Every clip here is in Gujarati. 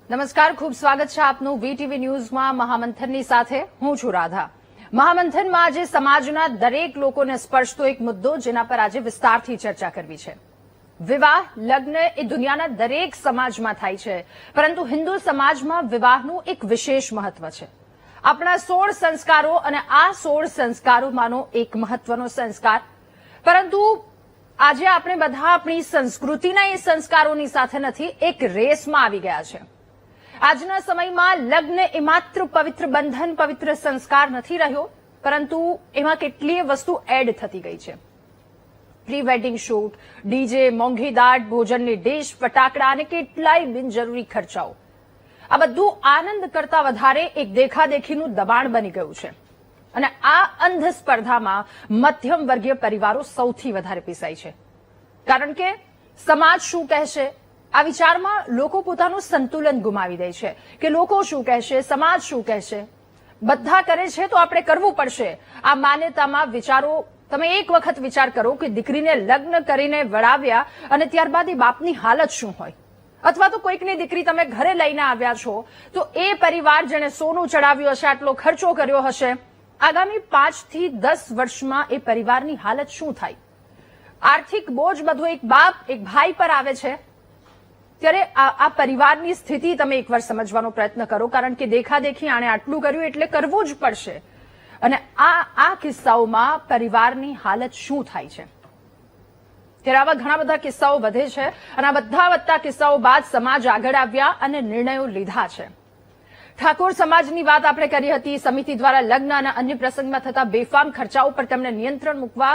નમસ્કાર, ખૂબ સ્વાગત છે આપનું વીટીવી ન્યૂઝમાં મહામંથનની સાથે હું છું રાધા। મહામંથનમાં આજે સમાજના દરેક લોકોને સ્પર્શતો એક મુદ્દો જેના પર આજે વિસ્તારથી ચર્ચા કરવી છે। વિવાહ લગ્ન એ દુનિયાના દરેક સમાજમાં થાય છે, પરંતુ હિન્દુ સમાજમાં વિવાહનું એક વિશેષ મહત્વ છે। આપણા 16 સંસ્કારો અને આ 16 સંસ્કારોમાંનો એક મહત્વનો સંસ્કાર, પરંતુ આજે આપણે બધા આપણી સંસ્કૃતિના એ સંસ્કારોની સાથે નથી, એક રેસમાં આવી ગયા છે। આજના સમયમાં લગ્ન એ માત્ર પવિત્ર બંધન, પવિત્ર સંસ્કાર નથી રહ્યો, પરંતુ એમાં કેટલીય વસ્તુ એડ થતી ગઈ છે। પ્રી વેડિંગ શૂટ, ડીજે, મોંઘી દાટ, ભોજનની ડીશ, ફટાકડા અને કેટલાય બિનજરૂરી ખર્ચાઓ, આ બધું આનંદ કરતા વધારે એક દેખાદેખીનું દબાણ બની ગયું છે। અને આ અંધ સ્પર્ધામાં મધ્યમ વર્ગીય પરિવારો સૌથી વધારે પીસાય છે, કારણ કે સમાજ શું કહેશે આ વિચારમાં લોકો પોતાનું સંતુલન ગુમાવી દે છે કે લોકો શું કહેશે, સમાજ શું કહેશે, બધા કરે છે તો આપણે કરવું પડશે। આ માન્યતામાં વિચારો, તમે એક વખત વિચાર કરો કે દીકરીને લગ્ન કરીને વળાવ્યા અને ત્યારબાદ એ બાપની હાલત શું હોય, અથવા તો કોઈકની દીકરી તમે ઘરે લઈને આવ્યા છો તો એ પરિવાર જેણે સોનું ચડાવ્યું હશે, આટલો ખર્ચો કર્યો હશે, આગામી 5 થી 10 વર્ષમાં એ પરિવારની હાલત શું થાય। આર્થિક બોજ બધો એક બાપ, એક ભાઈ પર આવે છે, ત્યારે આ પરિવારની સ્થિતિ તમે એકવાર સમજવાનો પ્રયત્ન કરો, કારણ કે દેખાદેખી આણે આટલું કર્યું એટલે કરવું જ પડશે। અને આ કિસ્સાઓમાં પરિવારની હાલત શું થાય છે, ત્યારે આવા ઘણા બધા કિસ્સાઓ વધે છે અને આ બધા વધતા કિસ્સાઓ બાદ સમાજ આગળ આવ્યા અને નિર્ણયો લીધા છે। ઠાકોર સમાજની વાત આપણે કરી હતી, સમિતિ દ્વારા લગ્ન અને અન્ય પ્રસંગમાં થતા બેફામ ખર્ચાઓ પર તેમણે નિયંત્રણ મૂકવા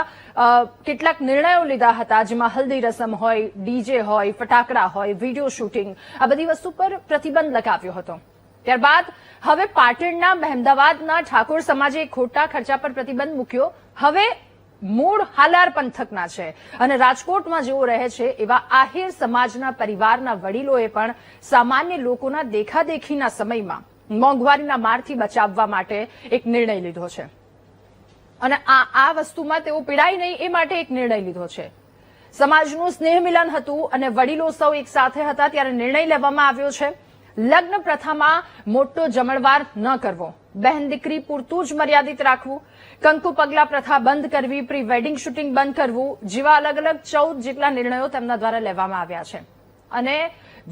કેટલાક નિર્ણયો લીધા હતા, જેમાં હલ્દી રસમ હોય, ડીજે હોય, ફટાકડા હોય, વિડીયો શૂટિંગ, આ બધી વસ્તુ પર પ્રતિબંધ લગાવ્યો હતો। ત્યારબાદ હવે પાટણના, મહેમદાવાદના ઠાકોર સમાજે ખોટા ખર્ચા પર પ્રતિબંધ મૂક્યો। હવે મૂળ હાલાર પંથકના છે અને રાજકોટમાં જેઓ રહે છે એવા આહિર સમાજના પરિવારના વડીલોએ પણ સામાન્ય લોકોના દેખાદેખીના સમયમાં મોંઘવારીના મારથી બચાવવા માટે એક નિર્ણય લીધો છે અને આ વસ્તુમાં તેઓ પીડાય નહીં એ માટે એક નિર્ણય લીધો છે। સમાજનું સ્નેહ મિલન હતું અને વડીલો સૌ એક સાથે હતા ત્યારે નિર્ણય લેવામાં આવ્યો છે, લગ્ન પ્રથામાં મોટો જમણવાર ન કરવો, બહેન દીકરી પૂરતું જ મર્યાદિત રાખવું, કંકુ પગલા પ્રથા બંધ કરવી, પ્રી વેડિંગ શૂટિંગ બંધ કરવું જેવા અલગ અલગ 14 જેટલા નિર્ણયો તેમના દ્વારા લેવામાં આવ્યા છે। અને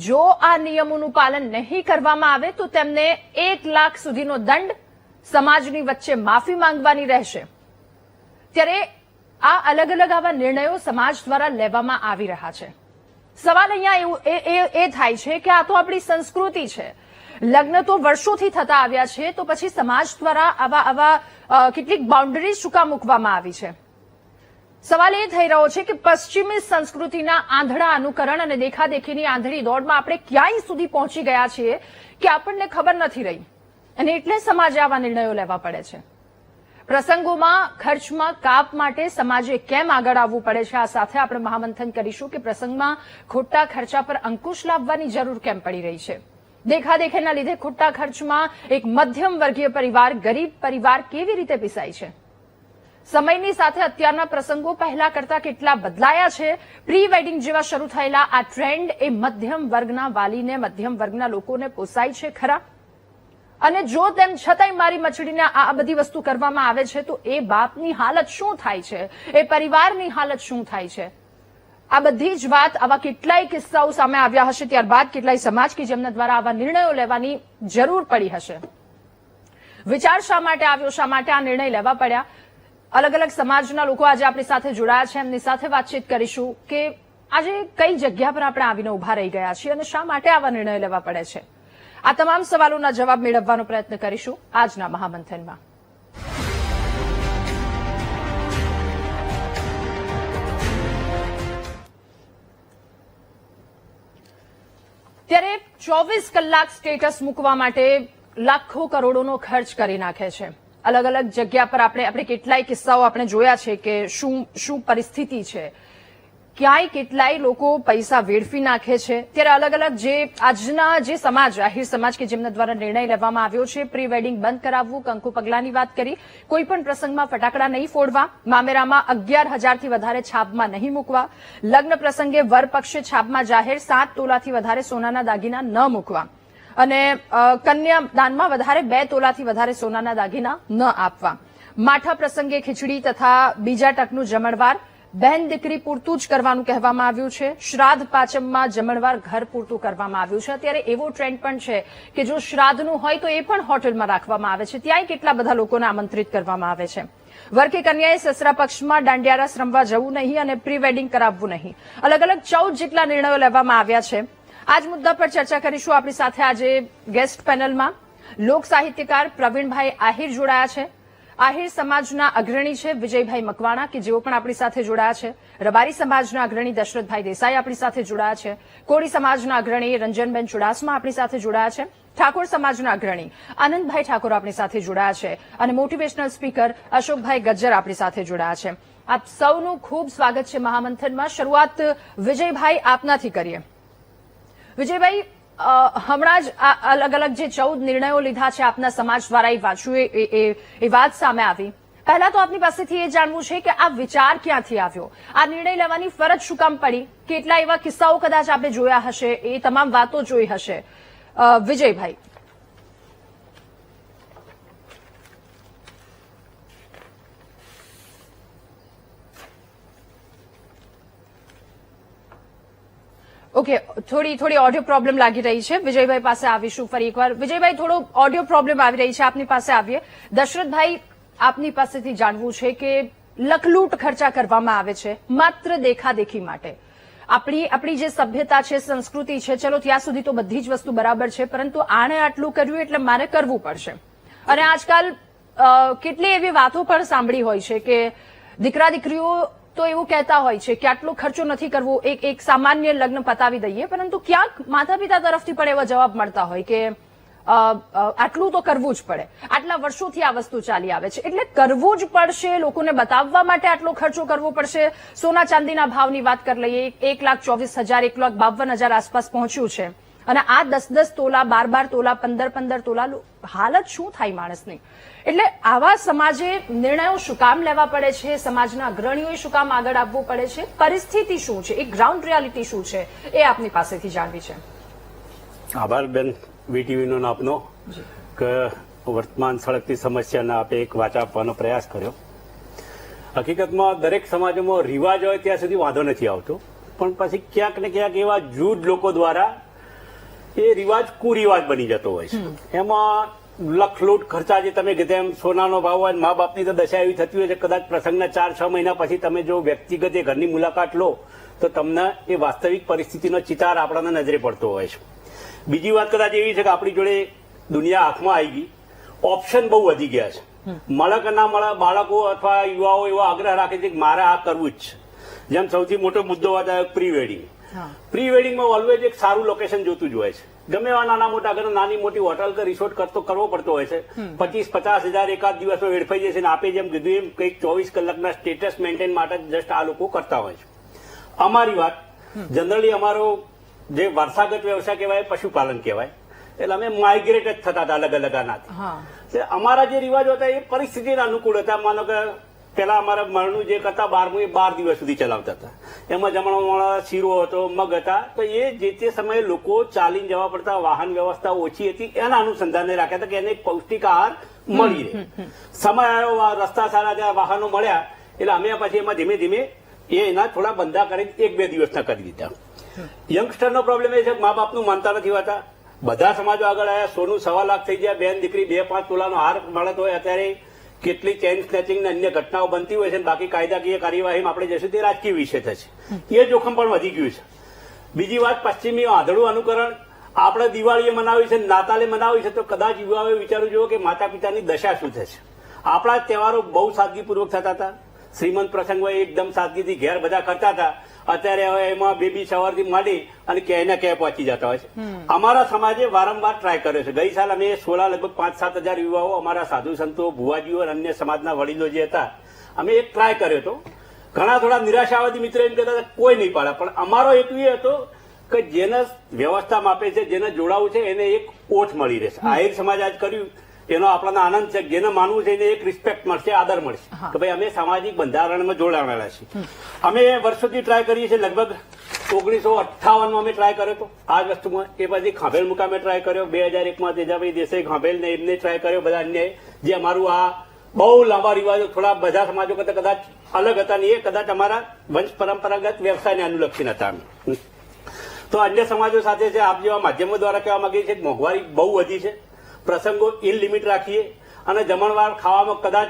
જો આ નિયમોનું પાલન નહીં કરવામાં આવે તો તેમને 1 લાખ સુધીનો દંડ, સમાજની વચ્ચે માફી માંગવાની રહેશે। ત્યારે આ અલગ અલગ આવા નિર્ણયો સમાજ દ્વારા લેવામાં આવી રહ્યા છે। સવાલ અહીંયા એ થાય છે કે આ તો આપણી સંસ્કૃતિ છે, લગ્ન તો વર્ષોથી થતા આવ્યા છે, તો પછી સમાજ દ્વારા આવા કેટલીક બાઉન્ડરીઝ શું કામ મૂકવામાં આવી છે। સવાલ એ થઈ રહ્યો છે કે પશ્ચિમી સંસ્કૃતિના આંધળા અનુકરણ અને દેખાદેખીની આંધળી દોડમાં આપણે ક્યાંય સુધી પહોંચી ગયા છીએ કે આપણને ખબર નથી રહી, અને એટલે સમાજે આવા નિર્ણયો લેવા પડે છે। પ્રસંગોમાં ખર્ચમાં કાપ માટે સમાજે કેમ આગળ આવવું પડે છે, આ સાથે આપણે મહામંથન કરીશું કે પ્રસંગમાં ખોટા ખર્ચા પર અંકુશ લાવવાની જરૂર કેમ પડી રહી છે। દેખાદેખીના લીધે ખોટા ખર્ચમાં એક મધ્યમ વર્ગીય પરિવાર, ગરીબ પરિવાર કેવી રીતે પીસાય છે। સમયની સાથે અત્યારના પ્રસંગો પહેલા કરતા કેટલા બદલાયા છે। પ્રી વેડિંગ જેવા શરૂ થયેલા આ ટ્રેન્ડ એ મધ્યમ વર્ગના વાલીને, મધ્યમ વર્ગના લોકોને પોસાય છે ખરા? અને જો તેમ છતાંય મારી મચડીને આ બધી વસ્તુ કરવામાં આવે છે તો એ બાપની હાલત શું થાય છે, એ પરિવારની હાલત શું થાય છે? આ બધી જ વાત, આવા કેટલાય કિસ્સાઓ સામે આવ્યા હશે, ત્યારબાદ કેટલાય સમાજ કે જેમના દ્વારા આવા નિર્ણયો લેવાની જરૂર પડી હશે। વિચાર શા માટે આવ્યો, શા માટે આ નિર્ણય લેવા પડ્યા? અલગ અલગ સમાજના લોકો આજે આપણી સાથે જોડાયા છે, એમની સાથે વાતચીત કરીશું કે આજે કઈ જગ્યા પર આપણે આવીને ઉભા રહી ગયા છીએ અને શા માટે આવા નિર્ણય લેવા પડે છે। આ તમામ સવાલોના જવાબ મેળવવાનો પ્રયત્ન કરીશું આજના મહામંથનમાં। ત્યારે 24 કલાક સ્ટેટસ મૂકવા માટે લાખો કરોડોનો ખર્ચ કરી નાખે છે। અલગ અલગ જગ્યા પર આપણે કેટલાય કિસ્સાઓ આપણે જોયા છે કે શું પરિસ્થિતિ છે, ક્યાંય કેટલાય લોકો પૈસા વેડફી નાખે છે। ત્યારે અલગ અલગ આજના જે સમાજ, આહિર સમાજ કે જેમના દ્વારા નિર્ણય લેવામાં આવ્યો છે, પ્રી વેડિંગ બંધ કરાવવું, કંકુ પગલાની વાત કરી, કોઈ પણ પ્રસંગમાં ફટાકડા નહીં ફોડવા, મામેરામાં 11,000 થી વધારે છાપમાં નહીં મૂકવા, લગ્ન પ્રસંગે વર પક્ષે છાપમાં જાહેર 7 તોલાથી વધારે સોનાના દાગીના ન મૂકવા, અને કન્યાદાનમાં વધારે 2 તોલાથી વધારે સોનાના દાગીના ન આપવા, માઠા પ્રસંગે ખીચડી તથા બીજા ટકનું જમણવાર બહેન દીકરી પૂરતું જ કરવાનું કહેવામાં આવ્યું છે. શ્રાદ્ધ પાંચમમાં જમણવાર ઘર પૂરતું કરવામાં આવ્યું છે. અત્યારે એવો ટ્રેન્ડ પણ છે કે જો શ્રાદ્ધનું હોય તો એ પણ હોટેલમાં રાખવામાં આવે છે. ત્યાંય કેટલા બધા લોકોને આમંત્રિત કરવામાં આવે છે. વરકે કન્યાએ સસરા પક્ષમાં દાંડિયા રાસ રમવા જવું નહીં અને પ્રી વેડિંગ કરાવવું નહીં. અલગ અલગ 14 જેટલા નિર્ણયો લેવામાં આવ્યા છે. આ જ મુદ્દા પર ચર્ચા કરીશું. આપણી સાથે આજે ગેસ્ટ પેનલમાં લોક સાહિત્યકાર પ્રવીણભાઈ આહિર જોડાયા છે. આહિર સમાજના અગ્રણી છે વિજયભાઈ મકવાણા, કે જેઓ પણ આપણી સાથે જોડાયા છે. રબારી સમાજના અગ્રણી દશરથભાઈ દેસાઈ આપણી સાથે જોડાયા છે. કોળી સમાજના અગ્રણી રંજનબેન ચુડાસમા આપણી સાથે જોડાયા છે. ઠાકોર સમાજના અગ્રણી આનંદભાઈ ઠાકોર આપણી સાથે જોડાયા છે અને મોટિવેશનલ સ્પીકર અશોકભાઈ ગજ્જર આપણી સાથે જોડાયા છે. આપ સૌનું ખૂબ સ્વાગત છે મહામંથનમાં. શરૂઆત વિજયભાઈ આપનાથી કરીએ. વિજયભાઈ, હમણાં જ અલગ અલગ જે 14 નિર્ણયો લીધા છે આપના સમાજ દ્વારા એ વાંચ્યું, એ વાત સામે આવી. પહેલા તો આપની પાસેથી એ જાણવું છે કે આ વિચાર ક્યાંથી આવ્યો, આ નિર્ણય લેવાની ફરજ શું કામ પડી? કેટલા એવા કિસ્સાઓ કદાચ આપણે જોયા હશે, એ તમામ વાતો જોઈ હશે. વિજયભાઈ. ઓકે, થોડી ઓડિયો પ્રોબ્લેમ લાગી રહી છે. વિજયભાઈ પાસે આવીશું ફરી એકવાર. વિજયભાઈ, થોડો ઓડિયો પ્રોબ્લેમ આવી રહી છે, આપની પાસે આવીએ. દશરથભાઈ, આપની પાસેથી જાણવું છે કે લખલૂટ ખર્ચા કરવામાં આવે છે માત્ર દેખાદેખી માટે. આપણી જે સભ્યતા છે, સંસ્કૃતિ છે, ચલો ત્યાં સુધી તો બધી જ વસ્તુ બરાબર છે, પરંતુ આણે આટલું કર્યું એટલે મારે કરવું પડશે. અને આજકાલ કેટલી એવી વાતો પણ સાંભળી હોય છે કે દીકરા દીકરીઓ તો એવું કહેતા હોય છે કે આટલો ખર્ચો નથી કરવો, એક સામાન્ય લગ્ન પતાવી દઈએ, પરંતુ ક્યાંક માતા પિતા તરફથી પણ એવા જવાબ મળતા હોય કે આટલું તો કરવું જ પડે. આટલા વર્ષોથી આ વસ્તુ ચાલી આવે છે એટલે કરવું જ પડશે, લોકોને બતાવવા માટે આટલો ખર્ચો કરવો પડશે. સોના ચાંદીના ભાવની વાત કરી લઈએ, 1,24,000, 1,52,000 આસપાસ પહોંચ્યું છે અને આ 10-10 તોલા, 12-12 તોલા, 15-15 તોલા, હાલત શું થાય માણસની? એટલે આવા સમાજે નિર્ણયો શું કામ લેવા પડે છે? સમાજના અગ્રણીઓએ શું કામ આગળ આવવું પડે છે? પરિસ્થિતિ શું છે? એક ગ્રાઉન્ડ રિયાલિટી શું છે? એ આપની પાસેથી જાણવી છે. આભાર બેન વીટીવીનો આપનો કે વર્તમાન સળગતી સમસ્યાને આપે એક વાચા આપવાનો પ્રયાસ કર્યો. હકીકતમાં દરેક સમાજમાં રિવાજ હોય ત્યાં સુધી વાંધો નથી આવતો, પણ પછી ક્યાંક ને ક્યાંક એવા જૂજ લોકો દ્વારા એ રિવાજ કુરિવાજ બની જતો હોય છે. એમાં લખલૂટ ખર્ચા, જે તમે કીધા એમ સોનાનો ભાવ હોય, મા બાપની તો દશા એવી થતી હોય છે, કદાચ પ્રસંગના 4-6 મહિના પછી તમે જો વ્યક્તિગત એ ઘરની મુલાકાત લો તો તમને એ વાસ્તવિક પરિસ્થિતિનો ચિતાર આપણાને નજરે પડતો હોય છે. બીજી વાત કદાચ એવી છે કે આપણી જોડે દુનિયા હાથમાં આવી ગઈ, ઓપ્શન બહુ વધી ગયા છે. મળે કે ના મળે, બાળકો અથવા યુવાઓ એવો આગ્રહ રાખે છે કે મારે આ કરવું જ છે. જેમ સૌથી મોટો મુદ્દો વાત આવ્યો પ્રી વેડિંગ. પ્રી વેડિંગમાં ઓલવેજ એક સારું લોકેશન જોતું જ હોય છે. ગમે એવા નાના મોટા ઘર, નાની મોટી હોટલ કે રિસોર્ટ કરવો પડતો હોય છે. 25-50 હજાર એકાદ દિવસમાં વેડફાઈ જશે ને આપે જેમ કીધું એમ કંઈક 24 કલાકના સ્ટેટસ મેન્ટેન માટે જસ્ટ આ લોકો કરતા હોય છે. અમારી વાત જનરલી અમારો જે વારસાગત વ્યવસાય કહેવાય, પશુપાલન કહેવાય, એટલે અમે માઇગ્રેટ જ થતા હતા અલગ અલગ આનાથી. અમારા જે રિવાજો હતા એ પરિસ્થિતિના અનુકૂળ હતા. માનો કે પેલા અમારા મરનું જે કરતા 12મું એ 12 દિવસ સુધી ચલાવતા હતા. એમાં જમણવાળા શીરો હતો, મગ હતા. તો એ જે તે સમયે લોકો ચાલીને જવા પડતા, વાહન વ્યવસ્થા ઓછી હતી, એના અનુસંધાને રાખ્યા હતા કે એને પૌષ્ટિક આહાર મળી રહે. સમય આવ્યો, રસ્તા સારા થયા, વાહનો મળ્યા, એટલે અમે પછી એમાં ધીમે ધીમે એના થોડા બંધા કરી 1-2 દિવસના કરી દીધા. યંગસ્ટરનો પ્રોબ્લેમ એ છે કે મા બાપનું માનતા નથી હોતા. બધા સમાજો આગળ આવ્યા, સોનું 1.25 લાખ થઈ ગયા, બેન દીકરી 2-5 તોલાનો હાર મળતો હોય. અત્યારે કેટલી ચેઇન સ્નેચિંગ ને અન્ય ઘટનાઓ બનતી હોય છે. બાકી કાયદાકીય કાર્યવાહીમાં આપણે જશું તે રાજકીય વિષય થશે. એ જોખમ પણ વધી ગયું છે. બીજી વાત, પશ્ચિમી આંધળું અનુકરણ. આપણે દિવાળીએ મનાવી છે, નાતાલે મનાવી છે, તો કદાચ યુવાઓએ વિચારવું જોઈએ કે માતા પિતાની દશા શું થશે. આપણા તહેવારો બહુ સાદગીપૂર્વક થતા હતા. શ્રીમંત પ્રસંગ હોય એકદમ સાદગીથી ઘેર બધા કરતા હતા. અત્યારે હવે એમાં બેબી સવારથી માંડી અને ક્યાંય ને ક્યાંય પહોંચી જતા હોય છે. અમારા સમાજે વારંવાર ટ્રાય કર્યો છે. ગઈ સાલ અમે 16 લગભગ 5-7 હજાર યુવાઓ, અમારા સાધુ સંતો, ભુવાજીઓ અને અન્ય સમાજના વડીલો જે હતા, અમે એક ટ્રાય કર્યો હતો. ઘણા થોડા નિરાશાવાદી મિત્રો એમ કહેતા હતા કોઈ નહીં પાડે, પણ અમારો હેતુ એ હતો કે જેને વ્યવસ્થા માપે છે, જેને જોડાવું છે, એને એક ઓઠ મળી રહેશે. આહિર સમાજ આજ કર્યું એનો આપણને આનંદ છે. જેને માનવું છે એને એક રિસ્પેક્ટ મળશે, આદર મળશે કે ભાઈ અમે સામાજિક બંધારણમાં જોડાયેલા છીએ. અમે વર્ષોથી ટ્રાય કરીએ છીએ. લગભગ 1958 અમે ટ્રાય કર્યો હતો આ જ વસ્તુમાં. એ પછી ખાંભેલ મુકામે ટ્રાય કર્યો. 2001 તેજાભાઈ દેસાઈ ખાંભેલ ને એમને ટ્રાય કર્યો. બધા અન્ય જે અમારું આ બહુ લાંબા રિવાજો થોડા બધા સમાજો કરતા કદાચ અલગ હતા ને એ કદાચ અમારા વંશ પરંપરાગત વ્યવસાયને અનુલક્ષી હતા અમે. તો અન્ય સમાજો સાથે છે આપ જેવા માધ્યમો દ્વારા કહેવા માંગીએ છીએ કે મોંઘવારી બહુ વધી છે. પ્રસંગો ઇન લિમિટ રાખીએ અને જમણવાર ખાવામાં કદાચ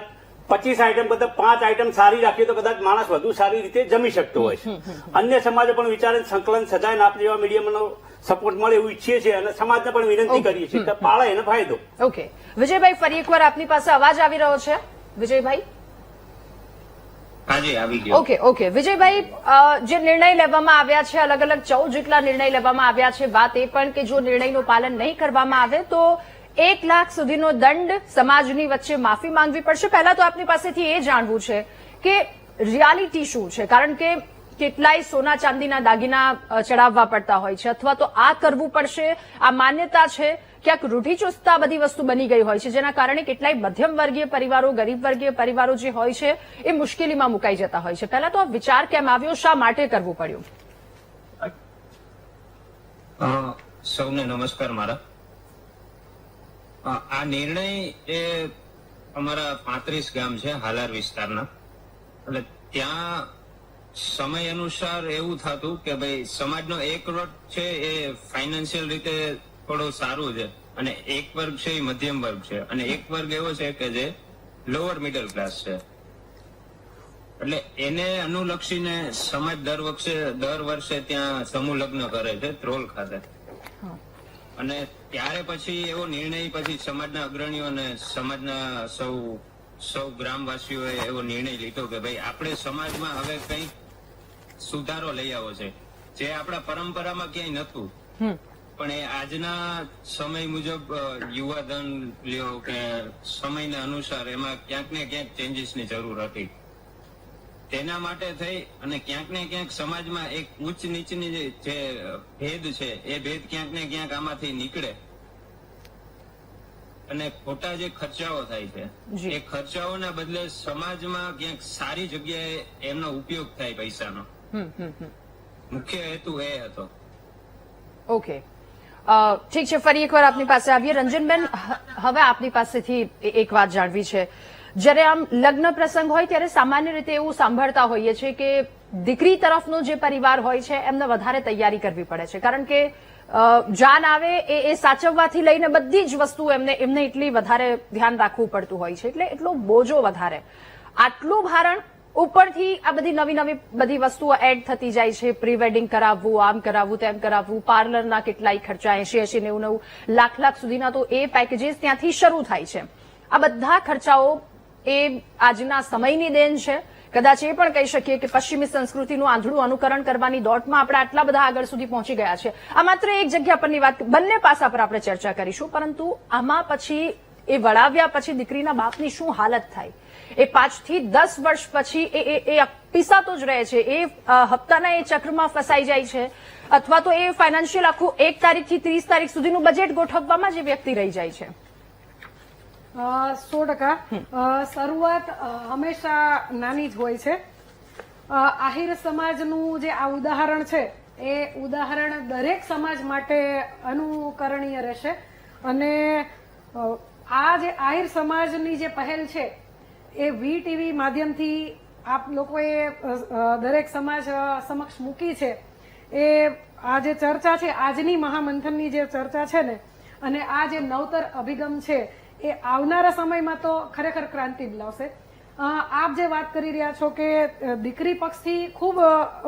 25 આઈટમ કરતા 5 આઈટમ સારી રાખીએ તો કદાચ માણસ વધુ સારી રીતે જમી શકતો હોય છે. અન્ય સમાજો પણ વિચારે સંકલન સજાય આપ જેવા મીડિયમનો સપોર્ટ મળે એવું ઈચ્છીએ છીએ અને સમાજને પણ વિનંતી કરીએ છીએ કે પાળે એનો ફાયદો. ઓકે વિજયભાઈ, ફરી એકવાર આપની પાસે અવાજ આવી રહ્યો છે. વિજયભાઈ, હાજી આવી ગયો. ઓકે વિજયભાઈ, જે નિર્ણય લેવામાં આવ્યા છે અલગ અલગ 14 જેટલા નિર્ણય લેવામાં આવ્યા છે. વાત એ પણ કે જો નિર્ણયનું પાલન નહીં કરવામાં આવે તો 1 લાખ સુધીનો દંડ, સમાજની વચ્ચે માફી માંગવી પડશે. પહેલા તો આપની પાસેથી એ જાણવું છે કે રિયાલિટી શું છે, કારણ કે કેટલાય સોના ચાંદીના દાગીના ચડાવવા પડતા હોય છે અથવા તો આ કરવું પડશે, આ માન્યતા છે. ક્યાંક રૂઢિચુસ્તતા બધી વસ્તુ બની ગઈ હોય છે જેના કારણે કેટલાય મધ્યમ વર્ગીય પરિવારો, ગરીબ વર્ગીય પરિવારો જે હોય છે એ મુશ્કેલીમાં મુકાઈ જતા હોય છે. પહેલા તો આ વિચાર કેમ આવ્યો, શા માટે કરવું પડ્યું? સૌને નમસ્કાર. મારા આ નિર્ણય એ અમારા 35 ગામ છે હાલાર વિસ્તારના. એટલે ત્યાં સમય અનુસાર એવું થતું કે ભાઈ સમાજનો એક વર્ગ છે એ ફાઇનાન્શિયલ રીતે થોડો સારું છે અને એક વર્ગ છે એ મધ્યમ વર્ગ છે અને એક વર્ગ એવો છે કે જે લોઅર મિડલ ક્લાસ છે. એટલે એને અનુલક્ષીને સમાજ દર વર્ષે ત્યાં સમૂહ લગ્ન કરે છે ત્રોલ ખાતે. અને ત્યારે પછી એવો નિર્ણય પછી સમાજના અગ્રણીઓ અને સમાજના સૌ ગ્રામવાસીઓએ એવો નિર્ણય લીધો કે ભાઈ આપણે સમાજમાં હવે કંઈક સુધારો લઈ આવો છે જે આપણા પરંપરામાં ક્યાંય નતું. પણ એ આજના સમય મુજબ યુવાધન લ્યો કે સમયના અનુસાર એમાં ક્યાંક ને ક્યાંક ચેન્જીસની જરૂર હતી. તેના માટે થઈ અને ક્યાંક ને ક્યાંક સમાજમાં એક ઉચ્ચ નીચની જે ભેદ છે એ ભેદ ક્યાંક ને ક્યાંક આમાંથી નીકળે અને ખોટા જે ખર્ચાઓ થાય છે એ ખર્ચાઓના બદલે સમાજમાં ક્યાંક સારી જગ્યાએ એમનો ઉપયોગ થાય પૈસાનો. મુખ્ય હેતુ એ હતો. ઓકે, ઠીક છે. ફરી એકવાર આપની પાસે આવીએ. રંજનબેન, હવે આપની પાસેથી એક વાત જાણવી છે. જ્યારે આમ લગ્ન પ્રસંગ હોય ત્યારે સામાન્ય રીતે એવું સાંભળતા હોઈએ છીએ કે દીકરી તરફનો જે પરિવાર હોય છે એમને વધારે તૈયારી કરવી પડે છે, કારણ કે જાન આવે એ સાચવવાથી લઈને બધી જ વસ્તુ એમને એટલી વધારે ધ્યાન રાખવું પડતું હોય છે, એટલે એટલો બોજો વધારે. આટલું ભારણ ઉપરથી આ બધી નવી બધી વસ્તુઓ એડ થતી જાય છે. પ્રી વેડિંગ કરાવવું, આમ કરાવવું, તેમ કરાવવું, પાર્લરના કેટલાય ખર્ચા 80, 90 લાખ સુધીના તો એ પેકેજીસ ત્યાંથી શરૂ થાય છે. આ બધા ખર્ચાઓ એ આજના સમયની દેન છે. કદાચ એ પણ કહી શકીએ કે પશ્ચિમી સંસ્કૃતિનું આંધળું અનુકરણ કરવાની દોટમાં આપણે આટલા બધા આગળ સુધી પહોંચી ગયા છે. આ માત્ર એક જગ્યા પરની વાત, બંને પાસા પર આપણે ચર્ચા કરીશું, પરંતુ આમાં પછી એ વળાવ્યા પછી દીકરીના બાપની શું હાલત થાય, એ 5 થી 10 વર્ષ પછી એ પીસાતો જ રહે છે, એ હપ્તાના એ ચક્રમાં ફસાઈ જાય છે, અથવા તો એ ફાઇનાન્શિયલ આખું 1 તારીખથી 30 તારીખ સુધીનું બજેટ ગોઠવવામાં જે વ્યક્તિ રહી જાય છે. 100% શરૂઆત હંમેશા નાની જ હોય છે. આહિર સમાજનું જે આ ઉદાહરણ છે એ ઉદાહરણ દરેક સમાજ માટે અનુકરણીય રહેશે. અને આ જે આહિર સમાજની જે પહેલ છે એ VTV માધ્યમથી આપ લોકોએ દરેક સમાજ સમક્ષ મૂકી છે. એ આ જે ચર્ચા છે, આજની મહામંથનની જે ચર્ચા છે ને, અને આ જે નવતર અભિગમ છે એ આવનારા સમયમાં તો ખરેખર ક્રાંતિ જ લાવશે. આપ જે વાત કરી રહ્યા છો કે દીકરી પક્ષથી ખૂબ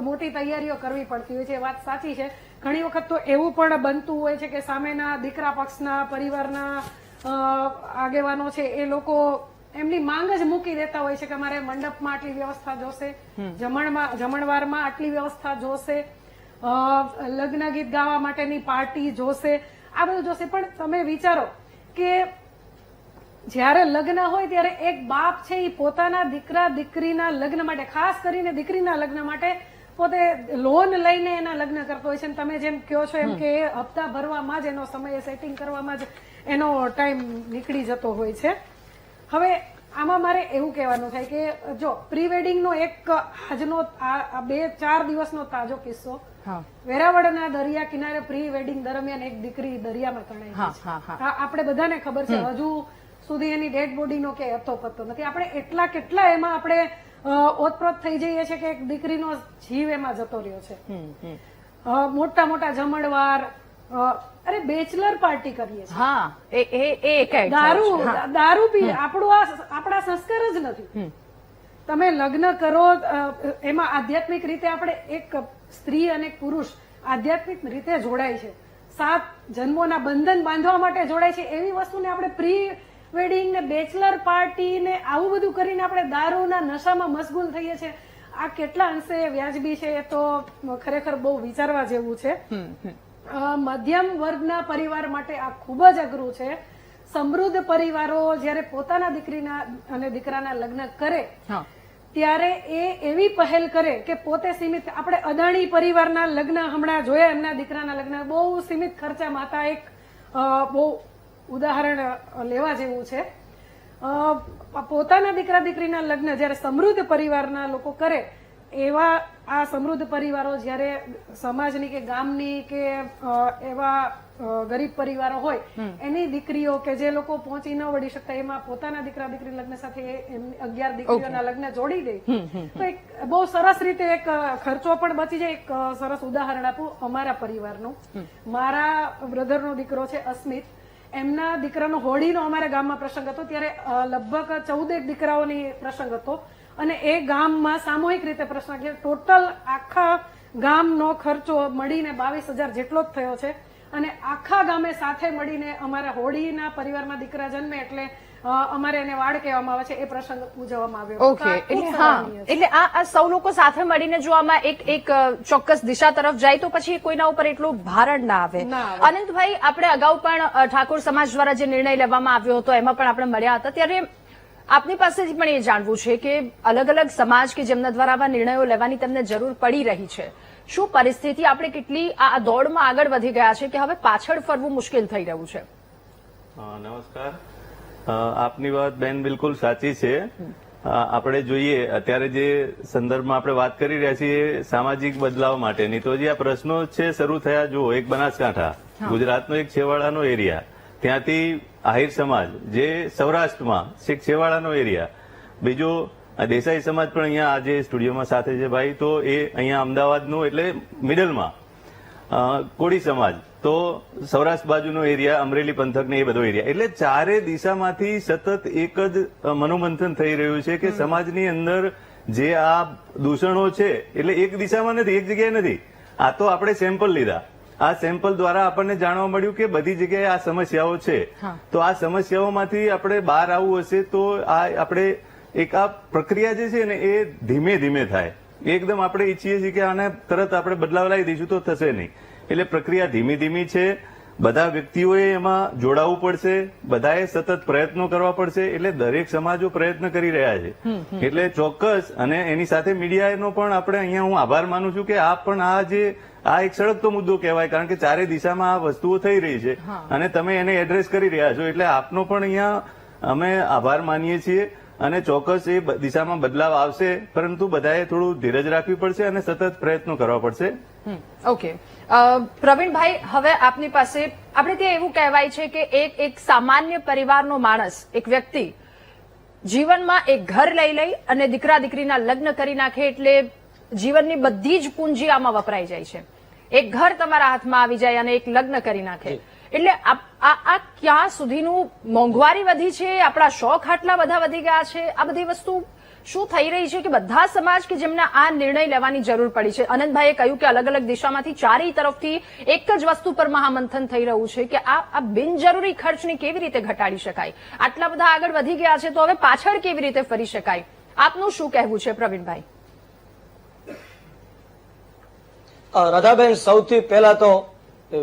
મોટી તૈયારીઓ કરવી પડતી હોય છે, એ વાત સાચી છે. ઘણી વખત તો એવું પણ બનતું હોય છે કે સામેના દીકરા પક્ષના પરિવારના આગેવાનો છે એ લોકો એમની માંગ જ મૂકી દેતા હોય છે કે મારે મંડપમાં આટલી વ્યવસ્થા જોશે, જમણવારમાં આટલી વ્યવસ્થા જોશે, લગ્ન ગીત ગાવા માટેની પાર્ટી જોશે, આ બધું જોશે. પણ તમે વિચારો કે જયારે લગ્ન હોય ત્યારે એક બાપ છે એ પોતાના દીકરા દીકરીના લગ્ન માટે, ખાસ કરીને દીકરીના લગ્ન માટે પોતે લોન લઈને એના લગ્ન કરતો હોય છે. તમે જેમ કહો છો એમ કે હપ્તા ભરવામાં જ એનો સમય, સેટિંગ કરવામાં જ એનો ટાઈમ નીકળી જતો હોય છે. હવે આમાં મારે એવું કહેવાનું થાય કે જો પ્રી વેડિંગનો એક આજનો આ 2-4 દિવસનો તાજો કિસ્સો, હા વેરાવળના દરિયા કિનારે પ્રી વેડિંગ દરમિયાન એક દીકરી દરિયામાં તણાઈ હા ગઈ છે. હા હા આ આપણે બધાને ખબર છે. હજુ સુધી એની ડેડ બોડીનો કે અતો પત્તો નથી. આપણે કેટલા એમાં આપણે ઓતપ્રોત થઈ જઈએ છીએ કે એક દીકરીનો જીવ એમાં જતો રહ્યો છે. મોટા મોટા જમણવાર, અરે બેચલર પાર્ટી કરીએ છીએ, હા એ એક દારૂ પી, આપણા સંસ્કાર જ નથી. તમે લગ્ન કરો એમાં આધ્યાત્મિક રીતે આપણે એક સ્ત્રી અને એક પુરુષ આધ્યાત્મિક રીતે જોડાય છે, 7 જન્મોના બંધન બાંધવા માટે જોડાય છે. એવી વસ્તુને આપણે પ્રી વેડિંગ ને બેચલર પાર્ટી ને આવું બધું કરીને આપણે દારૂના નશામાં મશગુલ થઈએ છીએ. આ કેટલા અંશે વ્યાજબી છે એ તો ખરેખર બહુ વિચારવા જેવું છે. મધ્યમ વર્ગના પરિવાર માટે આ ખૂબ જ અઘરું છે. સમૃદ્ધ પરિવારો જ્યારે પોતાના દીકરીના અને દીકરાના લગ્ન કરે ત્યારે એ એવી પહેલ કરે કે પોતે સીમિત, આપણે અદાણી પરિવારના લગ્ન હમણાં જોયા, એમના દીકરાના લગ્ન બહુ સીમિત ખર્ચામાં હતા. એક બહુ ઉદાહરણ લેવા જેવું છે. પોતાના દીકરા દીકરીના લગ્ન જ્યારે સમૃદ્ધ પરિવારના લોકો કરે, એવા આ સમૃદ્ધ પરિવારો જ્યારે સમાજની કે ગામની કે એવા ગરીબ પરિવારો હોય એની દીકરીઓ કે જે લોકો પહોંચી ન વળી શકતા, એમાં પોતાના દીકરા દીકરી લગ્ન સાથે 11 દીકરીઓના લગ્ન જોડી દે તો એક બહુ સરસ રીતે એક ખર્ચો પણ બચી જાય. એક સરસ ઉદાહરણ આપું અમારા પરિવારનું. મારા બ્રધરનો દીકરો છે અસ્મિત, એમના દીકરાનો હોળીનો અમારા ગામમાં પ્રસંગ હતો. ત્યારે લગભગ 14 દીકરાઓની પ્રસંગ હતો અને એ ગામમાં સામૂહિક રીતે પ્રસંગ, ટોટલ આખા ગામનો ખર્ચો મળીને 22,000 જેટલો જ થયો છે. અને આખા ગામે સાથે મળીને અમારા હોળીના પરિવારમાં દીકરા જન્મે એટલે અમારે એને વાડ કહેવામાં આવે છે, એ પ્રસંગ ઉજવવામાં આવ્યો. ઓકે, એટલે હા, એટલે આ સૌ લોકો સાથે મળીને જો આમાં એક ચોક્કસ દિશા તરફ જાય તો પછી કોઈના ઉપર એટલું ભારણ ના આવે. અનંતભાઈ, આપણે અગાઉ પણ ઠાકોર સમાજ દ્વારા જે નિર્ણય લેવામાં આવ્યો હતો એમાં પણ આપણે મળ્યા હતા, ત્યારે આપની પાસેથી પણ એ જાણવું છે કે અલગ અલગ સમાજ કે જેમના દ્વારા આવા નિર્ણયો લેવાની તેમને જરૂર પડી રહી છે, શું પરિસ્થિતિ, આપણે કેટલી આ દોડમાં આગળ વધી ગયા છે કે હવે પાછળ ફરવું મુશ્કેલ થઈ રહ્યું છે? નમસ્કાર. આપની વાત બેન બિલકુલ સાચી છે. આપણે જોઈએ અત્યારે જે સંદર્ભમાં આપણે વાત કરી રહ્યા છીએ સામાજિક બદલાવ માટેની, તો જે આ પ્રશ્નો છે શરૂ થયા, જો એક બનાસકાંઠા ગુજરાતનો એક છેવાડાનો એરિયા, ત્યાંથી આહિર સમાજ જે સૌરાષ્ટ્રમાં છેક છેવાડાનો એરિયા, બીજો દેસાઈ સમાજ પણ અહીંયા આજે સ્ટુડિયોમાં સાથે છે ભાઈ, તો એ અહીંયા અમદાવાદનું એટલે મિડલમાં, કોળી સમાજ તો સૌરાષ્ટ્ર બાજુનો એરિયા, અમરેલી પંથકને એ બધો એરિયા, એટલે ચારે દિશામાંથી સતત એક જ મનોમંથન થઈ રહ્યું છે કે સમાજની અંદર જે આ દૂષણો છે એટલે એક દિશામાં નથી, એક જગ્યાએ નથી. આ તો આપણે સેમ્પલ લીધા, આ સેમ્પલ દ્વારા આપણને જાણવા મળ્યું કે બધી જગ્યાએ આ સમસ્યાઓ છે. તો આ સમસ્યાઓમાંથી આપણે બહાર આવવું હશે તો આ આપણે એક આ પ્રક્રિયા જે છે ને એ ધીમે ધીમે થાય. એકદમ આપણે ઈચ્છીએ છીએ કે આને તરત આપણે બદલાવ લાવી દઈશું તો થશે નહીં. એટલે પ્રક્રિયા ધીમી ધીમી છે. બધા વ્યક્તિઓએ એમાં જોડાવું પડશે, બધાએ સતત પ્રયત્નો કરવા પડશે. એટલે દરેક સમાજો પ્રયત્ન કરી રહ્યા છે. એટલે ચોક્કસ, અને એની સાથે મીડિયાનો પણ આપણે અહીંયા હું આભાર માનું છું કે આપ પણ આ એક સળગતો મુદ્દો કહેવાય, કારણ કે ચારે દિશામાં આ વસ્તુઓ થઈ રહી છે અને તમે એને એડ્રેસ કરી રહ્યા છો. એટલે આપનો પણ અહીંયા અમે આભાર માનીએ છીએ અને ચોક્કસ એ દિશામાં બદલાવ આવશે, પરંતુ બધાએ થોડું ધીરજ રાખવી પડશે અને સતત પ્રયત્નો કરવા પડશે. ઓકે, પ્રવીણભાઈ, હવે આપની પાસે, આપણે ત્યાં એવું કહેવાય છે કે એક સામાન્ય પરિવારનો માણસ, એક વ્યક્તિ જીવનમાં એક ઘર લઈ અને દીકરા દીકરીના લગ્ન કરી નાખે એટલે જીવનની બધી જ પૂંજી આમાં વપરાઈ જાય છે. એક ઘર તમારા હાથમાં આવી જાય અને એક લગ્ન કરી નાખે એટલે આ ક્યાં સુધીનું મોંઘવારી વધી છે, આપણા શોખ આટલા બધા વધી ગયા છે, આ બધી વસ્તુ શું થઈ રહી છે કે બધા સમાજ કે જેમને આ નિર્ણય લેવાની જરૂર પડી છે? અનંતભાઈએ કહ્યું કે અલગ અલગ દિશામાંથી ચારેય તરફથી એક જ વસ્તુ પર મહામંથન થઈ રહ્યું છે કે આ બિનજરૂરી ખર્ચને કેવી રીતે ઘટાડી શકાય? આટલા બધા આગળ વધી ગયા છે તો હવે પાછળ કેવી રીતે ફરી શકાય? આપનું શું કહેવું છે પ્રવીણભાઈ? રાધાબેન, સૌથી પહેલા તો